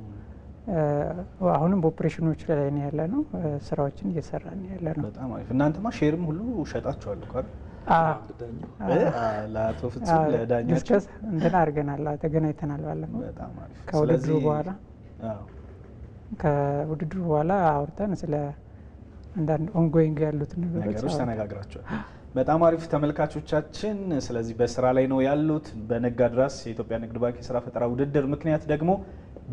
አሁንም በኦፕሬሽኖች ላይ ነው ያለ ነው። ስራዎችን እየሰራን ያለ ነው። በጣም አሪፍ። እናንተማ ሼርም ሁሉ ሸጣችኋል እኮ አይደል? ለአቶ ፍጹም ለዳኛችን ዲስከስ እንትን አድርገናል፣ ተገናኝተናል ባለፈው። በጣም አሪፍ። ከውድድሩ በኋላ አውርተን ስለ አንዳንድ ኦንጎይንግ ያሉት ነገሮች ተነጋግራችኋል። በጣም አሪፍ ተመልካቾቻችን። ስለዚህ በስራ ላይ ነው ያሉት። በነጋድራስ የኢትዮጵያ ንግድ ባንክ የስራ ፈጠራ ውድድር ምክንያት ደግሞ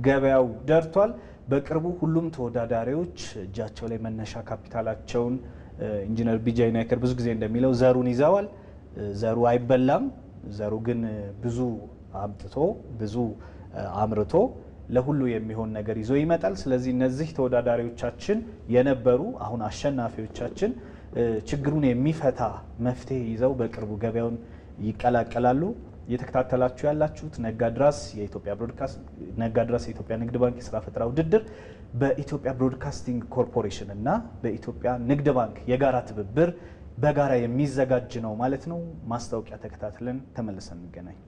ገበያው ደርቷል። በቅርቡ ሁሉም ተወዳዳሪዎች እጃቸው ላይ መነሻ ካፒታላቸውን ኢንጂነር ቢጃይ ናይከር ብዙ ጊዜ እንደሚለው ዘሩን ይዘዋል። ዘሩ አይበላም። ዘሩ ግን ብዙ አምጥቶ ብዙ አምርቶ ለሁሉ የሚሆን ነገር ይዞ ይመጣል። ስለዚህ እነዚህ ተወዳዳሪዎቻችን የነበሩ አሁን አሸናፊዎቻችን ችግሩን የሚፈታ መፍትሄ ይዘው በቅርቡ ገበያውን ይቀላቀላሉ። እየተከታተላችሁ ያላችሁት ነጋድራስ የኢትዮጵያ ንግድ ባንክ የስራ ፈጠራ ውድድር በኢትዮጵያ ብሮድካስቲንግ ኮርፖሬሽን እና በኢትዮጵያ ንግድ ባንክ የጋራ ትብብር በጋራ የሚዘጋጅ ነው ማለት ነው። ማስታወቂያ ተከታትለን ተመልሰን እንገናኝ።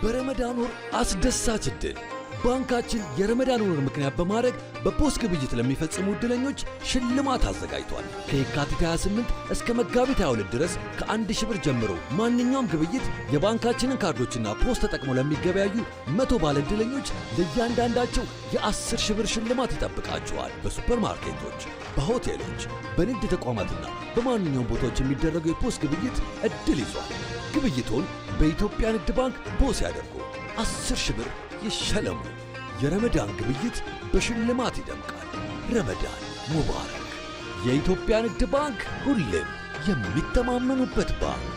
በረመዳን ወር አስደሳች እድል ባንካችን የረመዳን ወር ምክንያት በማድረግ በፖስ ግብይት ለሚፈጽሙ ዕድለኞች ሽልማት አዘጋጅቷል። ከየካቲት 28 እስከ መጋቢት 22 ድረስ ከ1000 ብር ጀምሮ ማንኛውም ግብይት የባንካችንን ካርዶችና ፖስ ተጠቅመው ለሚገበያዩ 100 ባለ ዕድለኞች ለእያንዳንዳቸው የ10,000 ብር ሽልማት ይጠብቃቸዋል። በሱፐርማርኬቶች፣ በሆቴሎች፣ በንግድ ተቋማትና በማንኛውም ቦታዎች የሚደረገው የፖስ ግብይት ዕድል ይዟል። ግብይቶን በኢትዮጵያ ንግድ ባንክ ፖስ ያደርጉ፣ 10,000 ብር ይሸለሙ። የረመዳን ግብይት በሽልማት ይደምቃል። ረመዳን ሙባረክ። የኢትዮጵያ ንግድ ባንክ ሁሌም የሚተማመኑበት ባንክ።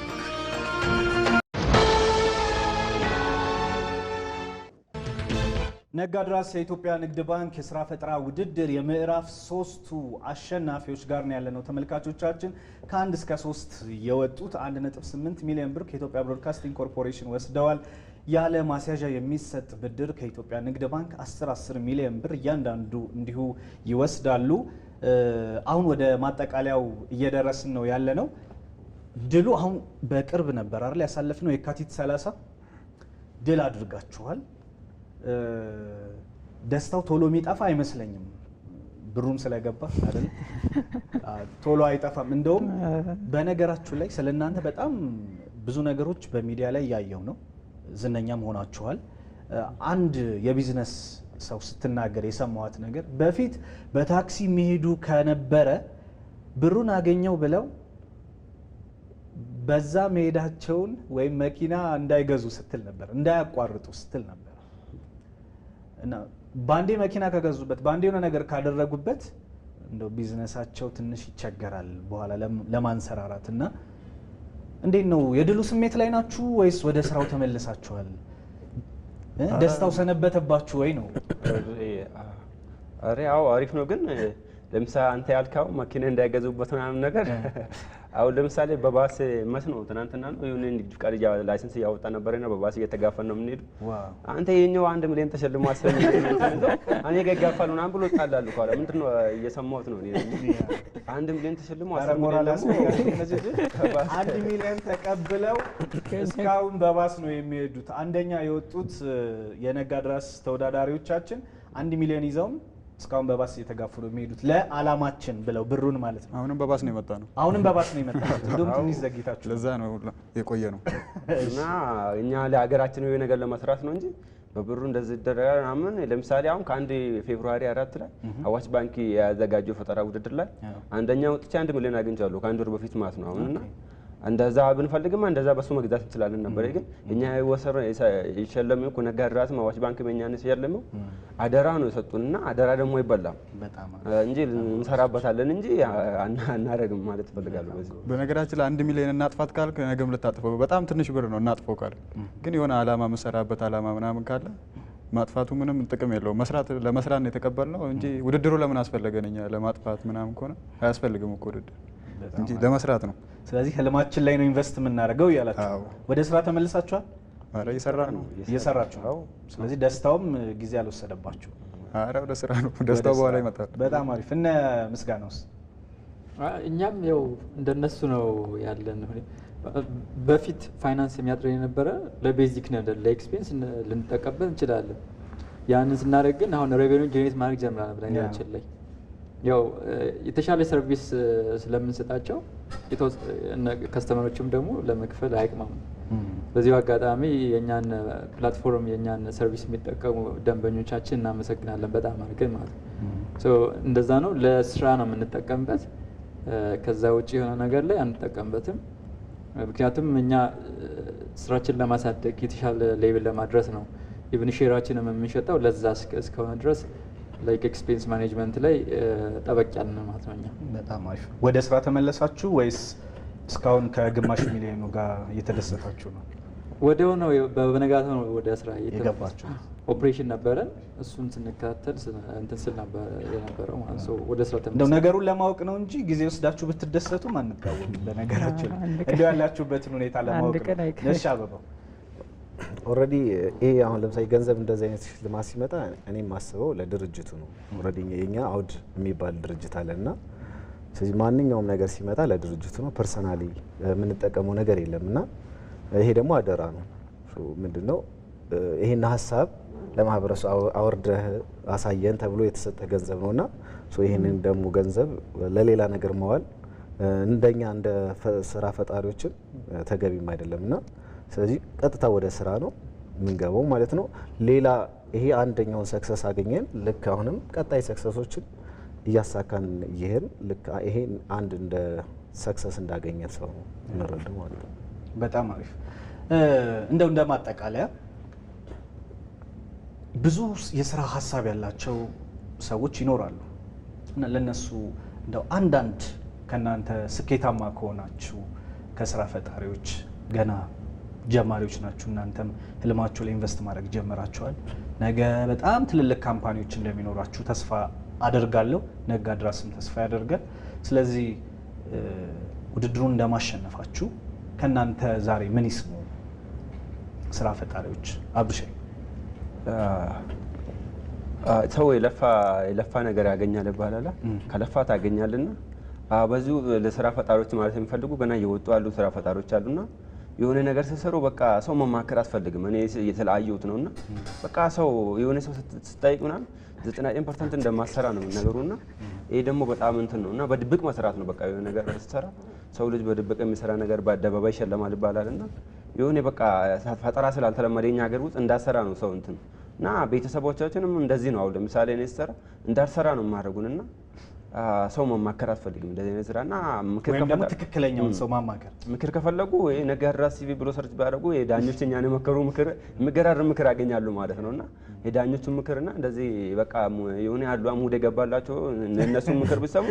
ነጋድራስ የኢትዮጵያ ንግድ ባንክ የስራ ፈጠራ ውድድር የምዕራፍ 3ቱ አሸናፊዎች ጋር ነው ያለነው። ተመልካቾቻችን ከ1 እስከ 3 የወጡት 1.8 ሚሊዮን ብር ከኢትዮጵያ ብሮድካስቲንግ ኮርፖሬሽን ወስደዋል። ያለ ማስያዣ የሚሰጥ ብድር ከኢትዮጵያ ንግድ ባንክ 10 ሚሊዮን ብር እያንዳንዱ እንዲሁ ይወስዳሉ። አሁን ወደ ማጠቃለያው እየደረስን ነው ያለነው። ድሉ አሁን በቅርብ ነበር አይደል ያሳለፍነው፣ የካቲት 30 ድል አድርጋችኋል። ደስታው ቶሎ የሚጠፋ አይመስለኝም። ብሩም ስለገባ አይደል? ቶሎ አይጠፋም። እንደውም በነገራችሁ ላይ ስለእናንተ በጣም ብዙ ነገሮች በሚዲያ ላይ ያየው ነው። ዝነኛ መሆናችኋል። አንድ የቢዝነስ ሰው ስትናገር የሰማዋት ነገር በፊት በታክሲ የሚሄዱ ከነበረ ብሩን አገኘው ብለው በዛ መሄዳቸውን ወይም መኪና እንዳይገዙ ስትል ነበር፣ እንዳያቋርጡ ስትል ነበር። እና ባንዴ መኪና ከገዙበት ባንዴ የሆነ ነገር ካደረጉበት እንደው ቢዝነሳቸው ትንሽ ይቸገራል በኋላ ለማንሰራራት። እና እንዴት ነው የድሉ ስሜት ላይ ናችሁ ወይስ ወደ ስራው ተመልሳችኋል? ደስታው ሰነበተባችሁ ወይ ነው? አዎ አሪፍ ነው። ግን ለምሳሌ አንተ ያልካው መኪና እንዳይገዙበት ምናምን ነገር አሁን ለምሳሌ በባስ መስኖ ትናንትና ነው የሆነ ንግድ ፍቃድ ላይሰንስ እያወጣ ነበርና በባስ እየተጋፈን ነው የምንሄዱ። አንተ የኛው 1 ሚሊዮን ተሸልሞ አሰኝ እኔ ገጋፋሉ ምናምን ብሎ ጣላሉ ካለ ምንድነው እየሰማሁት ነው። 1 ሚሊዮን ተሸልሞ አሰኝ እነዚህ 1 ሚሊዮን ተቀብለው እስካሁን በባስ ነው የሚሄዱት። አንደኛ የወጡት የነጋድራስ ተወዳዳሪዎቻችን 1 ሚሊዮን ይዘውም እስካሁን በባስ እየተጋፉ ነው የሚሄዱት ለዓላማችን ብለው ብሩን ማለት ነው። አሁንም በባስ ነው የመጣ ነው። አሁንም በባስ ነው የመጣ ነው። እንደውም ትንሽ ዘግይታችሁ ለዛ ነው የቆየ ነው። እና እኛ ለሀገራችን የሆነ ነገር ለመስራት ነው እንጂ በብሩ እንደዚህ ይደረጋል ምናምን። ለምሳሌ አሁን ከአንድ ፌብሩዋሪ 4 ላይ አዋሽ ባንክ ያዘጋጀው ፈጠራ ውድድር ላይ አንደኛ ወጥቼ 1 ሚሊዮን አግኝቻለሁ ከአንድ ወር በፊት ማለት ነው። አሁንና እንደዛ ብንፈልግማ እንደዛ በሱ መግዛት እንችላለን ነበር። ግን እኛ ወሰረ ይሸለመው እኮ ነጋድራስ አዋሽ ባንክ በእኛን ሲሸለመው አደራ ነው የሰጡንና አደራ ደግሞ አይበላም እንጂ እንሰራበታለን እንጂ አናረግም ማለት ፈልጋለሁ። በዚህ በነገራችን ላይ 1 ሚሊዮን እናጥፋት ካልክ ነገም ልታጥፈው በጣም ትንሽ ብር ነው እናጥፈው ካልክ። ግን የሆነ አላማ መሰራበት አላማ ምናምን ካለ ማጥፋቱ ምንም ጥቅም የለውም። ለመስራት ነው የተቀበልነው እንጂ ውድድሩ ለምን አስፈለገን? እኛ ለማጥፋት ምናምን ከሆነ አያስፈልግም እኮ ውድድር እንጂ ለመስራት ነው። ስለዚህ ህልማችን ላይ ነው ኢንቨስት የምናደርገው እያላችሁ ወደ ስራ ተመልሳችኋል? አረ እየሰራችሁ ነው። ስለዚህ ደስታውም ጊዜ አልወሰደባችሁ? አረ ወደ ስራ ነው፣ ደስታው በኋላ ይመጣል። በጣም አሪፍ። እነ ምስጋናውስ? እኛም ያው እንደነሱ ነው ያለን። በፊት ፋይናንስ የሚያጥረን የነበረ ለቤዚክ ነገር ለኤክስፔንስ ልንጠቀምበት እንችላለን። ያንን ስናደርግ ግን አሁን ሬቬኒው ጄኔሬት ማድረግ ጀምራለን በነገራችን ላይ ያው የተሻለ ሰርቪስ ስለምንሰጣቸው ከስተመሮችም ደግሞ ለመክፈል አይቅማሙ። በዚህ አጋጣሚ የኛን ፕላትፎርም የኛን ሰርቪስ የሚጠቀሙ ደንበኞቻችን እናመሰግናለን በጣም አድርገን ማለት ነው። እንደዛ ነው፣ ለስራ ነው የምንጠቀምበት። ከዛ ውጭ የሆነ ነገር ላይ አንጠቀምበትም። ምክንያቱም እኛ ስራችን ለማሳደግ የተሻለ ሌቭል ለማድረስ ነው። ኢቭን ሼራችንም የምንሸጠው ለዛ እስከሆነ ድረስ ላይክ ኤክስፔንስ ማኔጅመንት ላይ ጠበቅ ያልን ማለት ነው። እኛ በጣም አሪፍ። ወደ ስራ ተመለሳችሁ ወይስ እስካሁን ከግማሽ ሚሊዮኑ ጋር እየተደሰታችሁ ነው? ወዲያው ነው በነጋታው ነው ወደ ስራ የገባችሁ? ኦፕሬሽን ነበረን፣ እሱን ስንከታተል እንትን ስል ነበር የነበረው ማለት ነው። ወደ ስራ ተመለሳችሁ? እንደው ነገሩን ለማወቅ ነው እንጂ ጊዜ ወስዳችሁ ብትደሰቱም አንቃወም። በነገራችን እንደው ያላችሁበትን ሁኔታ ለማወቅ ነው። እሺ አበባው ኦልሬዲ ይሄ አሁን ለምሳሌ ገንዘብ እንደዚህ አይነት ሽልማት ሲመጣ እኔ የማስበው ለድርጅቱ ነው። ኦልሬዲ የኛ አውድ የሚባል ድርጅት አለና ስለዚህ ማንኛውም ነገር ሲመጣ ለድርጅቱ ነው። ፐርሰናሊ የምንጠቀመው ነገር የለምና ይሄ ደግሞ አደራ ነው። ምንድነው ይሄን ሀሳብ ለማህበረሰቡ አወርደህ አሳየን ተብሎ የተሰጠ ገንዘብ ነውና ይህንን ደግሞ ገንዘብ ለሌላ ነገር መዋል እንደኛ እንደ ስራ ፈጣሪዎችን ተገቢም አይደለምና ስለዚህ ቀጥታ ወደ ስራ ነው የምንገባው ማለት ነው። ሌላ ይሄ አንደኛውን ሰክሰስ አገኘን፣ ልክ አሁንም ቀጣይ ሰክሰሶችን እያሳካን ይሄን ልክ ይሄን አንድ እንደ ሰክሰስ እንዳገኘን ሰው እንረዳው ማለት ነው። በጣም አሪፍ። እንደው እንደማጠቃለያ ብዙ የስራ ሀሳብ ያላቸው ሰዎች ይኖራሉ እና ለነሱ እንደው አንዳንድ ከናንተ ስኬታማ ከሆናችሁ ከስራ ፈጣሪዎች ገና ጀማሪዎች ናችሁ፣ እናንተም ህልማችሁ ላይ ኢንቨስት ማድረግ ጀምራችኋል። ነገ በጣም ትልልቅ ካምፓኒዎች እንደሚኖራችሁ ተስፋ አደርጋለሁ። ነጋድራስም ተስፋ ያደርጋል። ስለዚህ ውድድሩን እንደማሸነፋችሁ ከናንተ ዛሬ ምን ይስሙ ስራ ፈጣሪዎች? አብዱሼ ሰው የለፋ ነገር ያገኛል ይባላል። ከለፋ ታገኛልና በዚሁ ለስራ ፈጣሪዎች ማለት የሚፈልጉ ገና እየወጡ ያሉ ስራ ፈጣሪዎች አሉና የሆነ ነገር ሲሰሩ በቃ ሰው መማከር አስፈልግም። እኔ የተለያየሁት ነውና በቃ ሰው የሆነ ሰው ስጠይቅ ምናምን 99% እንደማሰራ ነው ነገሩና ይሄ ደግሞ በጣም እንትን ነውና በድብቅ መስራት ነው። በቃ የሆነ ነገር ሲሰራ ሰው ልጅ በድብቅ የሚሰራ ነገር በአደባባይ ይሸለማል ይባላልና የሆነ በቃ ፈጠራ ስላልተለመደ የኛ ሀገር ውስጥ እንዳሰራ ነው ሰው እንትን እና ቤተሰቦቻችንም እንደዚህ ነው። አሁን ለምሳሌ እኔ ስሰራ እንዳልሰራ ነው የማደርጉንና ሰው መማከር አትፈልግም እንደዚህ አይነት ስራና ወይም ደግሞ ትክክለኛውን ሰው ማማከር ምክር ከፈለጉ ወይ ነጋድራስ ሲቪ ብሎ ሰርች ቢያደርጉ የዳኞች እኛን የመከሩ ምክር የሚገራርም ምክር ያገኛሉ ማለት ነውና የዳኞቹ ምክርና እንደዚህ በቃ የሆነ ያሉ አሙድ የገባላቸው እነሱ ምክር ቢሰሙ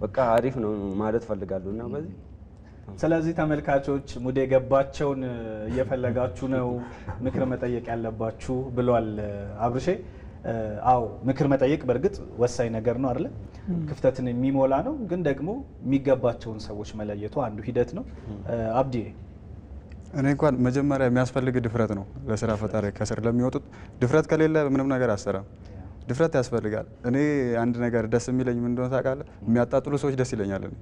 በቃ አሪፍ ነው ማለት ፈልጋሉና በዚህ ስለዚህ ተመልካቾች ሙድ የገባቸውን እየፈለጋችሁ ነው ምክር መጠየቅ ያለባችሁ ብሏል አብርሼ። አዎ ምክር መጠየቅ በእርግጥ ወሳኝ ነገር ነው አይደል? ክፍተትን የሚሞላ ነው፣ ግን ደግሞ የሚገባቸውን ሰዎች መለየቱ አንዱ ሂደት ነው። አብዲ እኔ እንኳን መጀመሪያ የሚያስፈልግ ድፍረት ነው ለስራ ፈጣሪ። ከስር ለሚወጡት ድፍረት ከሌለ ምንም ነገር አሰራም። ድፍረት ያስፈልጋል። እኔ አንድ ነገር ደስ የሚለኝ ምን እንደሆነ ታውቃለህ? የሚያጣጥሉ ሰዎች ደስ ይለኛል። እኔ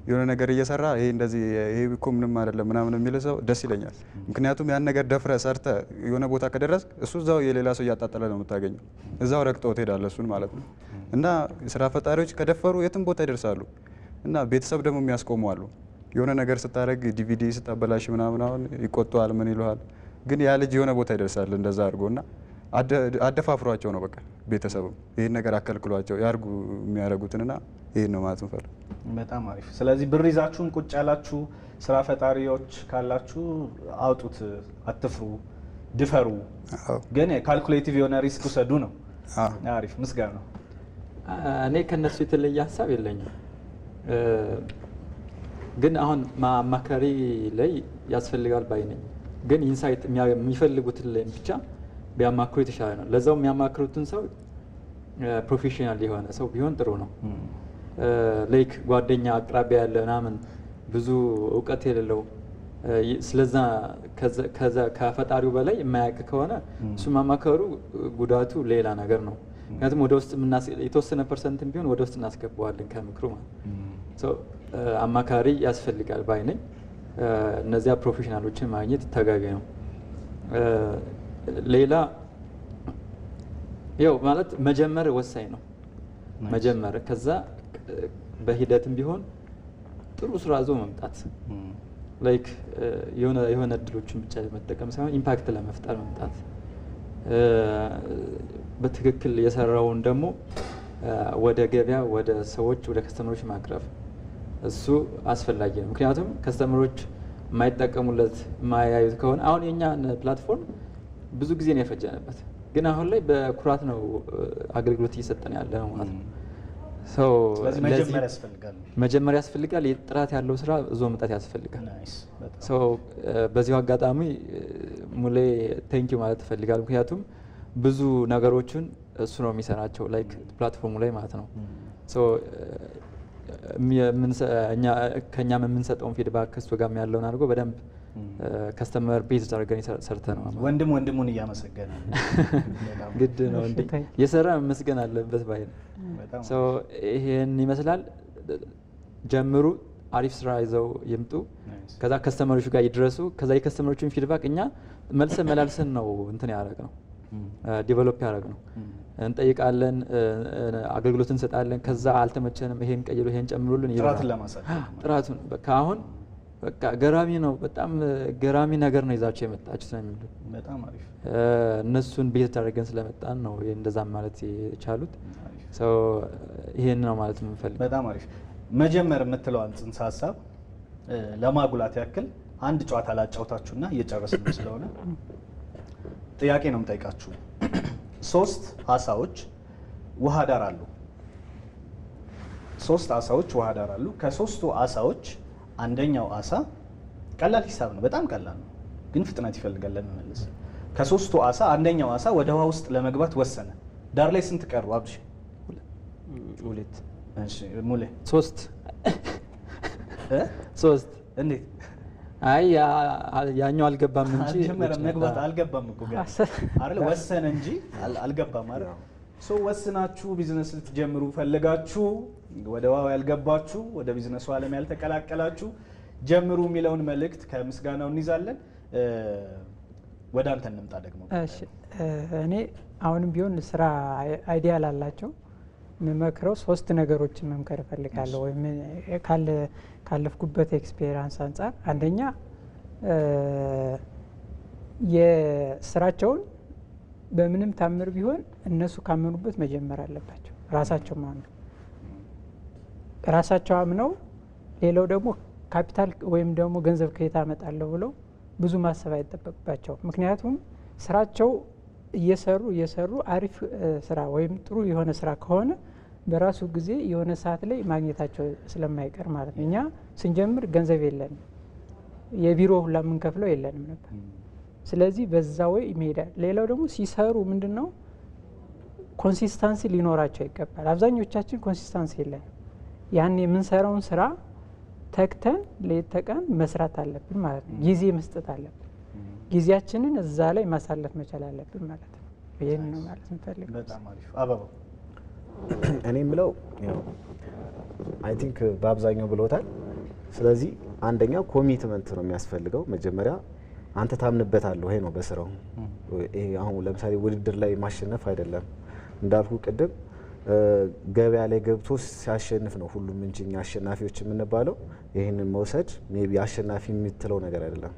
የሆነ ነገር እየሰራ ይሄ እንደዚህ ይሄ እኮ ምንም አይደለም ምናምን የሚል ሰው ደስ ይለኛል። ምክንያቱም ያን ነገር ደፍረ ሰርተ የሆነ ቦታ ከደረስክ እሱ እዛው የሌላ ሰው እያጣጠለ ነው የምታገኘው። እዛው ረግጠው ትሄዳለህ እሱን ማለት ነው። እና ስራ ፈጣሪዎች ከደፈሩ የትም ቦታ ይደርሳሉ። እና ቤተሰብ ደግሞ የሚያስቆሙ አሉ። የሆነ ነገር ስታደርግ ዲቪዲ ስታበላሽ ምናምን አሁን ይቆጣዋል፣ ምን ይለዋል። ግን ያ ልጅ የሆነ ቦታ ይደርሳል እንደዛ አድርጎና አደፋፍሯቸው ነው በቃ ቤተሰብም ይሄን ነገር አከልክሏቸው ያርጉ የሚያደርጉትንና ይሄን ነው ማለት እንፈልግ። በጣም አሪፍ። ስለዚህ ብር ይዛችሁም ቁጭ ያላችሁ ስራ ፈጣሪዎች ካላችሁ አውጡት፣ አትፍሩ፣ ድፈሩ። ግን ካልኩሌቲቭ የሆነ ሪስክ ውሰዱ ነው። አሪፍ ምስጋና ነው። እኔ ከነሱ የተለየ ሀሳብ የለኝም። ግን አሁን ማማከሪ ላይ ያስፈልጋል ባይ ነኝ። ግን ኢንሳይት የሚፈልጉትን ላይ ብቻ ቢያማክሩ የተሻለ ነው። ለዛው የሚያማክሩትን ሰው ፕሮፌሽናል የሆነ ሰው ቢሆን ጥሩ ነው። ላይክ ጓደኛ አቅራቢያ ያለ ምናምን ብዙ እውቀት የሌለው ስለዛ ከፈጣሪው በላይ የማያውቅ ከሆነ እሱ ማማከሩ ጉዳቱ ሌላ ነገር ነው። ምክንያቱም ወደ ውስጥ የተወሰነ ፐርሰንትም ቢሆን ወደ ውስጥ እናስገባዋለን ከምክሩ ማለት አማካሪ ያስፈልጋል ባይ ነኝ። እነዚያ ፕሮፌሽናሎችን ማግኘት ተገቢ ነው። ሌላ ያው ማለት መጀመር ወሳኝ ነው። መጀመር ከዛ በሂደትም ቢሆን ጥሩ ስራ ይዞ መምጣት ላይክ የሆነ እድሎችን ብቻ ለመጠቀም ሳይሆን ኢምፓክት ለመፍጠር መምጣት፣ በትክክል የሰራውን ደግሞ ወደ ገበያ ወደ ሰዎች ወደ ከስተመሮች ማቅረብ እሱ አስፈላጊ ነው። ምክንያቱም ከስተመሮች የማይጠቀሙለት የማያዩት ከሆነ አሁን የእኛን ፕላትፎርም ብዙ ጊዜ ነው የፈጀንበት፣ ግን አሁን ላይ በኩራት ነው አገልግሎት እየሰጠን ያለ ነው ማለት ነው። ስለዚህ መጀመሪያ ያስፈልጋል። ጥራት ያለው ስራ እዞ መምጣት ያስፈልጋል። በዚሁ አጋጣሚ ሙሌ ቴንኪዩ ማለት እፈልጋለሁ። ምክንያቱም ብዙ ነገሮችን እሱ ነው የሚሰራቸው ላይክ ፕላትፎርሙ ላይ ማለት ነው። ከእኛም የምንሰጠውን ፊድባክ ከሱ ጋር ያለውን አድርጎ በደንብ ከስተመር ቤዝ አድርገን ሰርተ ነው። ወንድሙን እያመሰገነ ግድ ነው እንዴ የሰራ መመስገን አለበት ባይ ነው። ይሄን ይመስላል። ጀምሩ፣ አሪፍ ስራ ይዘው ይምጡ። ከዛ ከስተመሮቹ ጋር ይድረሱ። ከዛ የከስተመሮቹን ፊድባክ እኛ መልሰን መላልሰን ነው እንትን ያደረግ ነው ዲቨሎፕ ያደረግ ነው። እንጠይቃለን፣ አገልግሎት እንሰጣለን። ከዛ አልተመቸንም፣ ይሄን ቀይሩ፣ ይሄን ጨምሩልን ጥራቱን ለማሳደግ ጥራቱን በቃ አሁን በቃ ገራሚ ነው። በጣም ገራሚ ነገር ነው ይዛቸው የመጣችሁት ነው የሚሉ በጣም አሪፍ እነሱን ቤት አድርገን ስለመጣን ነው እንደዛ ማለት የቻሉት። ይሄን ነው ማለት የምንፈልገው። በጣም አሪፍ። መጀመር የምትለዋን ጽንሰ ሀሳብ ለማጉላት ያክል አንድ ጨዋታ ላጫውታችሁና እየጨረስን ስለሆነ ጥያቄ ነው የምጠይቃችሁ። 3 አሳዎች ውሃ ዳር አሉ። 3 አሳዎች ውሃ ዳር አሉ። ከ3ቱ አሳዎች አንደኛው አሳ ቀላል ሂሳብ ነው፣ በጣም ቀላል ነው፣ ግን ፍጥነት ይፈልጋል ለመመለስ። ከ3ቱ አሳ አንደኛው አሳ ወደ ውሃ ውስጥ ለመግባት ወሰነ። ዳር ላይ ስንት ቀሩ? አብሽ 2። እሺ ሙሌ 3 እንዴት? አይ ያኛው አልገባም እንጂ መግባት አልገባም እኮ ጋር አይደል? ወሰነ እንጂ አልገባም አይደል? ወስናችሁ ቢዝነስ ልትጀምሩ ፈልጋችሁ ወደ ውሃው ያልገባችሁ ወደ ቢዝነሱ ዓለም ያልተቀላቀላችሁ ጀምሩ የሚለውን መልእክት ከምስጋናው እንይዛለን። ወደ አንተ እንምጣ ደግሞ። እሺ እኔ አሁንም ቢሆን ስራ አይዲያ ላላቸው የምመክረው 3 ነገሮችን መምከር እፈልጋለሁ፣ ወይም ካለፍኩበት ኤክስፔሪንስ አንጻር። አንደኛ የስራቸውን በምንም ታምር ቢሆን እነሱ ካመኑበት መጀመር አለባቸው። ራሳቸው ማመን፣ ራሳቸው አምነው፣ ሌላው ደግሞ ካፒታል ወይም ደግሞ ገንዘብ ከየት አመጣለሁ ብለው ብዙ ማሰብ አይጠበቅባቸው። ምክንያቱም ስራቸው እየሰሩ አሪፍ ስራ ወይም ጥሩ የሆነ ስራ ከሆነ በራሱ ጊዜ የሆነ ሰዓት ላይ ማግኘታቸው ስለማይቀር ማለት ነው። እኛ ስንጀምር ገንዘብ የለንም፣ የቢሮ ሁላ የምንከፍለው የለንም ነበር። ስለዚህ በዛ ወይ ይሄዳል። ሌላው ደግሞ ሲሰሩ ምንድነው ኮንሲስተንሲ ሊኖራቸው ይገባል። አብዛኞቻችን ኮንሲስተንሲ የለንም። ያን የምንሰራውን ስራ ተክተን ሌት ተቀን መስራት አለብን ማለት ነው። ጊዜ መስጠት አለብን። ጊዜያችንን እዛ ላይ ማሳለፍ መቻል አለብን ማለት ነው። ይሄን ነው ማለት እንፈልጋለን። በጣም አሪፍ። አበባው እኔ የምለው አይ ቲንክ በአብዛኛው ብሎታል። ስለዚህ አንደኛው ኮሚትመንት ነው የሚያስፈልገው። መጀመሪያ አንተ ታምንበታለህ ይሄ ነው በስራው። ይሄ አሁን ለምሳሌ ውድድር ላይ ማሸነፍ አይደለም እንዳልኩ ቅድም ገበያ ላይ ገብቶ ሲያሸንፍ ነው ሁሉም እንጂ እኛ አሸናፊዎች የምንባለው። ይህንን መውሰድ ሜቢ አሸናፊ የምትለው ነገር አይደለም።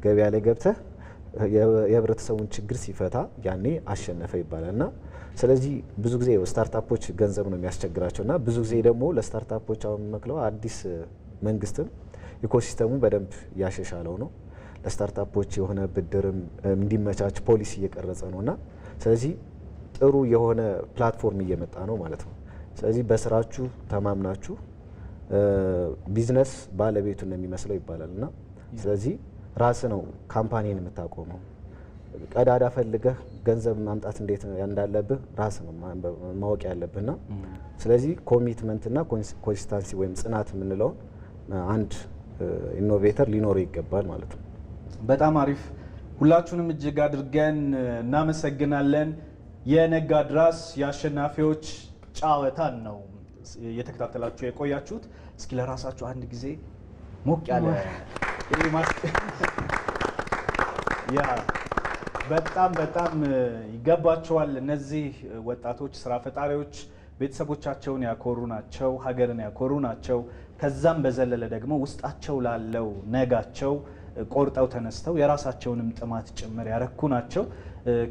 ገበያ ላይ ገብተህ የህብረተሰቡን ችግር ሲፈታ ያኔ አሸነፈ ይባላል። እና ስለዚህ ብዙ ጊዜ ስታርታፖች ገንዘብ ነው የሚያስቸግራቸው እና ብዙ ጊዜ ደግሞ ለስታርታፖች አሁን የሚመክለው አዲስ መንግስትም ኢኮሲስተሙ በደንብ እያሻሻለው ነው። ለስታርታፖች የሆነ ብድርም እንዲመቻች ፖሊሲ እየቀረጸ ነው እና ስለዚህ ጥሩ የሆነ ፕላትፎርም እየመጣ ነው ማለት ነው። ስለዚህ በስራችሁ ተማምናችሁ ቢዝነስ ባለቤቱ ነው የሚመስለው ይባላል እና ስለዚህ ራስ ነው ካምፓኒን የምታቆመው። ቀዳዳ ፈልገህ ገንዘብ ማምጣት እንዴት እንዳለብህ ራስ ነው ማወቅ ያለብህና ስለዚህ ኮሚትመንትና ኮንሲስታንሲ ወይም ጽናት የምንለው አንድ ኢኖቬተር ሊኖረው ይገባል ማለት ነው። በጣም አሪፍ። ሁላችሁንም እጅግ አድርገን እናመሰግናለን። የነጋድራስ የአሸናፊዎች ጨዋታን ነው እየተከታተላችሁ የቆያችሁት። እስኪ ለራሳችሁ አንድ ጊዜ ሞቅ ያለ ያ በጣም ይገባቸዋል። እነዚህ ወጣቶች ስራ ፈጣሪዎች ቤተሰቦቻቸውን ያኮሩ ናቸው፣ ሀገርን ያኮሩ ናቸው። ከዛም በዘለለ ደግሞ ውስጣቸው ላለው ነጋቸው ቆርጠው ተነስተው የራሳቸውንም ጥማት ጭምር ያረኩ ናቸው።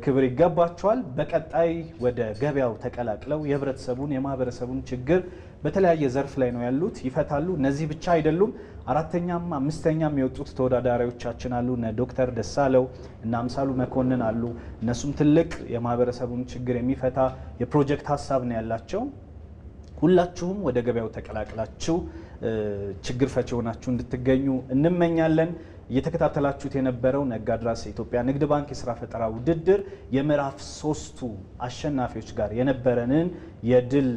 ክብር ይገባቸዋል። በቀጣይ ወደ ገበያው ተቀላቅለው የህብረተሰቡን የማህበረሰቡን ችግር በተለያየ ዘርፍ ላይ ነው ያሉት፣ ይፈታሉ። እነዚህ ብቻ አይደሉም። 4ኛም 5ኛም የወጡት ተወዳዳሪዎቻችን አሉ። እነ ዶክተር ደሳለው እና አምሳሉ መኮንን አሉ። እነሱም ትልቅ የማህበረሰቡን ችግር የሚፈታ የፕሮጀክት ሀሳብ ነው ያላቸው። ሁላችሁም ወደ ገበያው ተቀላቅላችሁ ችግር ፈቺ ሆናችሁ እንድትገኙ እንመኛለን። እየተከታተላችሁት የነበረው ነጋድራስ የኢትዮጵያ ንግድ ባንክ የስራ ፈጠራ ውድድር የምዕራፍ 3ቱ አሸናፊዎች ጋር የነበረንን የድል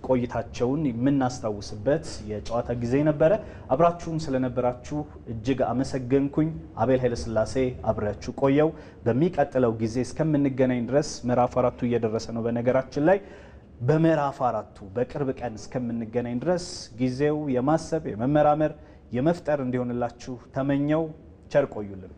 ቆይታቸውን የምናስታውስበት የጨዋታ ጊዜ ነበረ። አብራችሁን ስለነበራችሁ እጅግ አመሰገንኩኝ። አቤል ኃይለስላሴ አብሬያችሁ ቆየው። በሚቀጥለው ጊዜ እስከምንገናኝ ድረስ ምዕራፍ 4ቱ እየደረሰ ነው። በነገራችን ላይ በምዕራፍ 4 በቅርብ ቀን እስከምንገናኝ ድረስ ጊዜው የማሰብ የመመራመር የመፍጠር እንዲሆንላችሁ ተመኘው። ቸር ቆዩልን።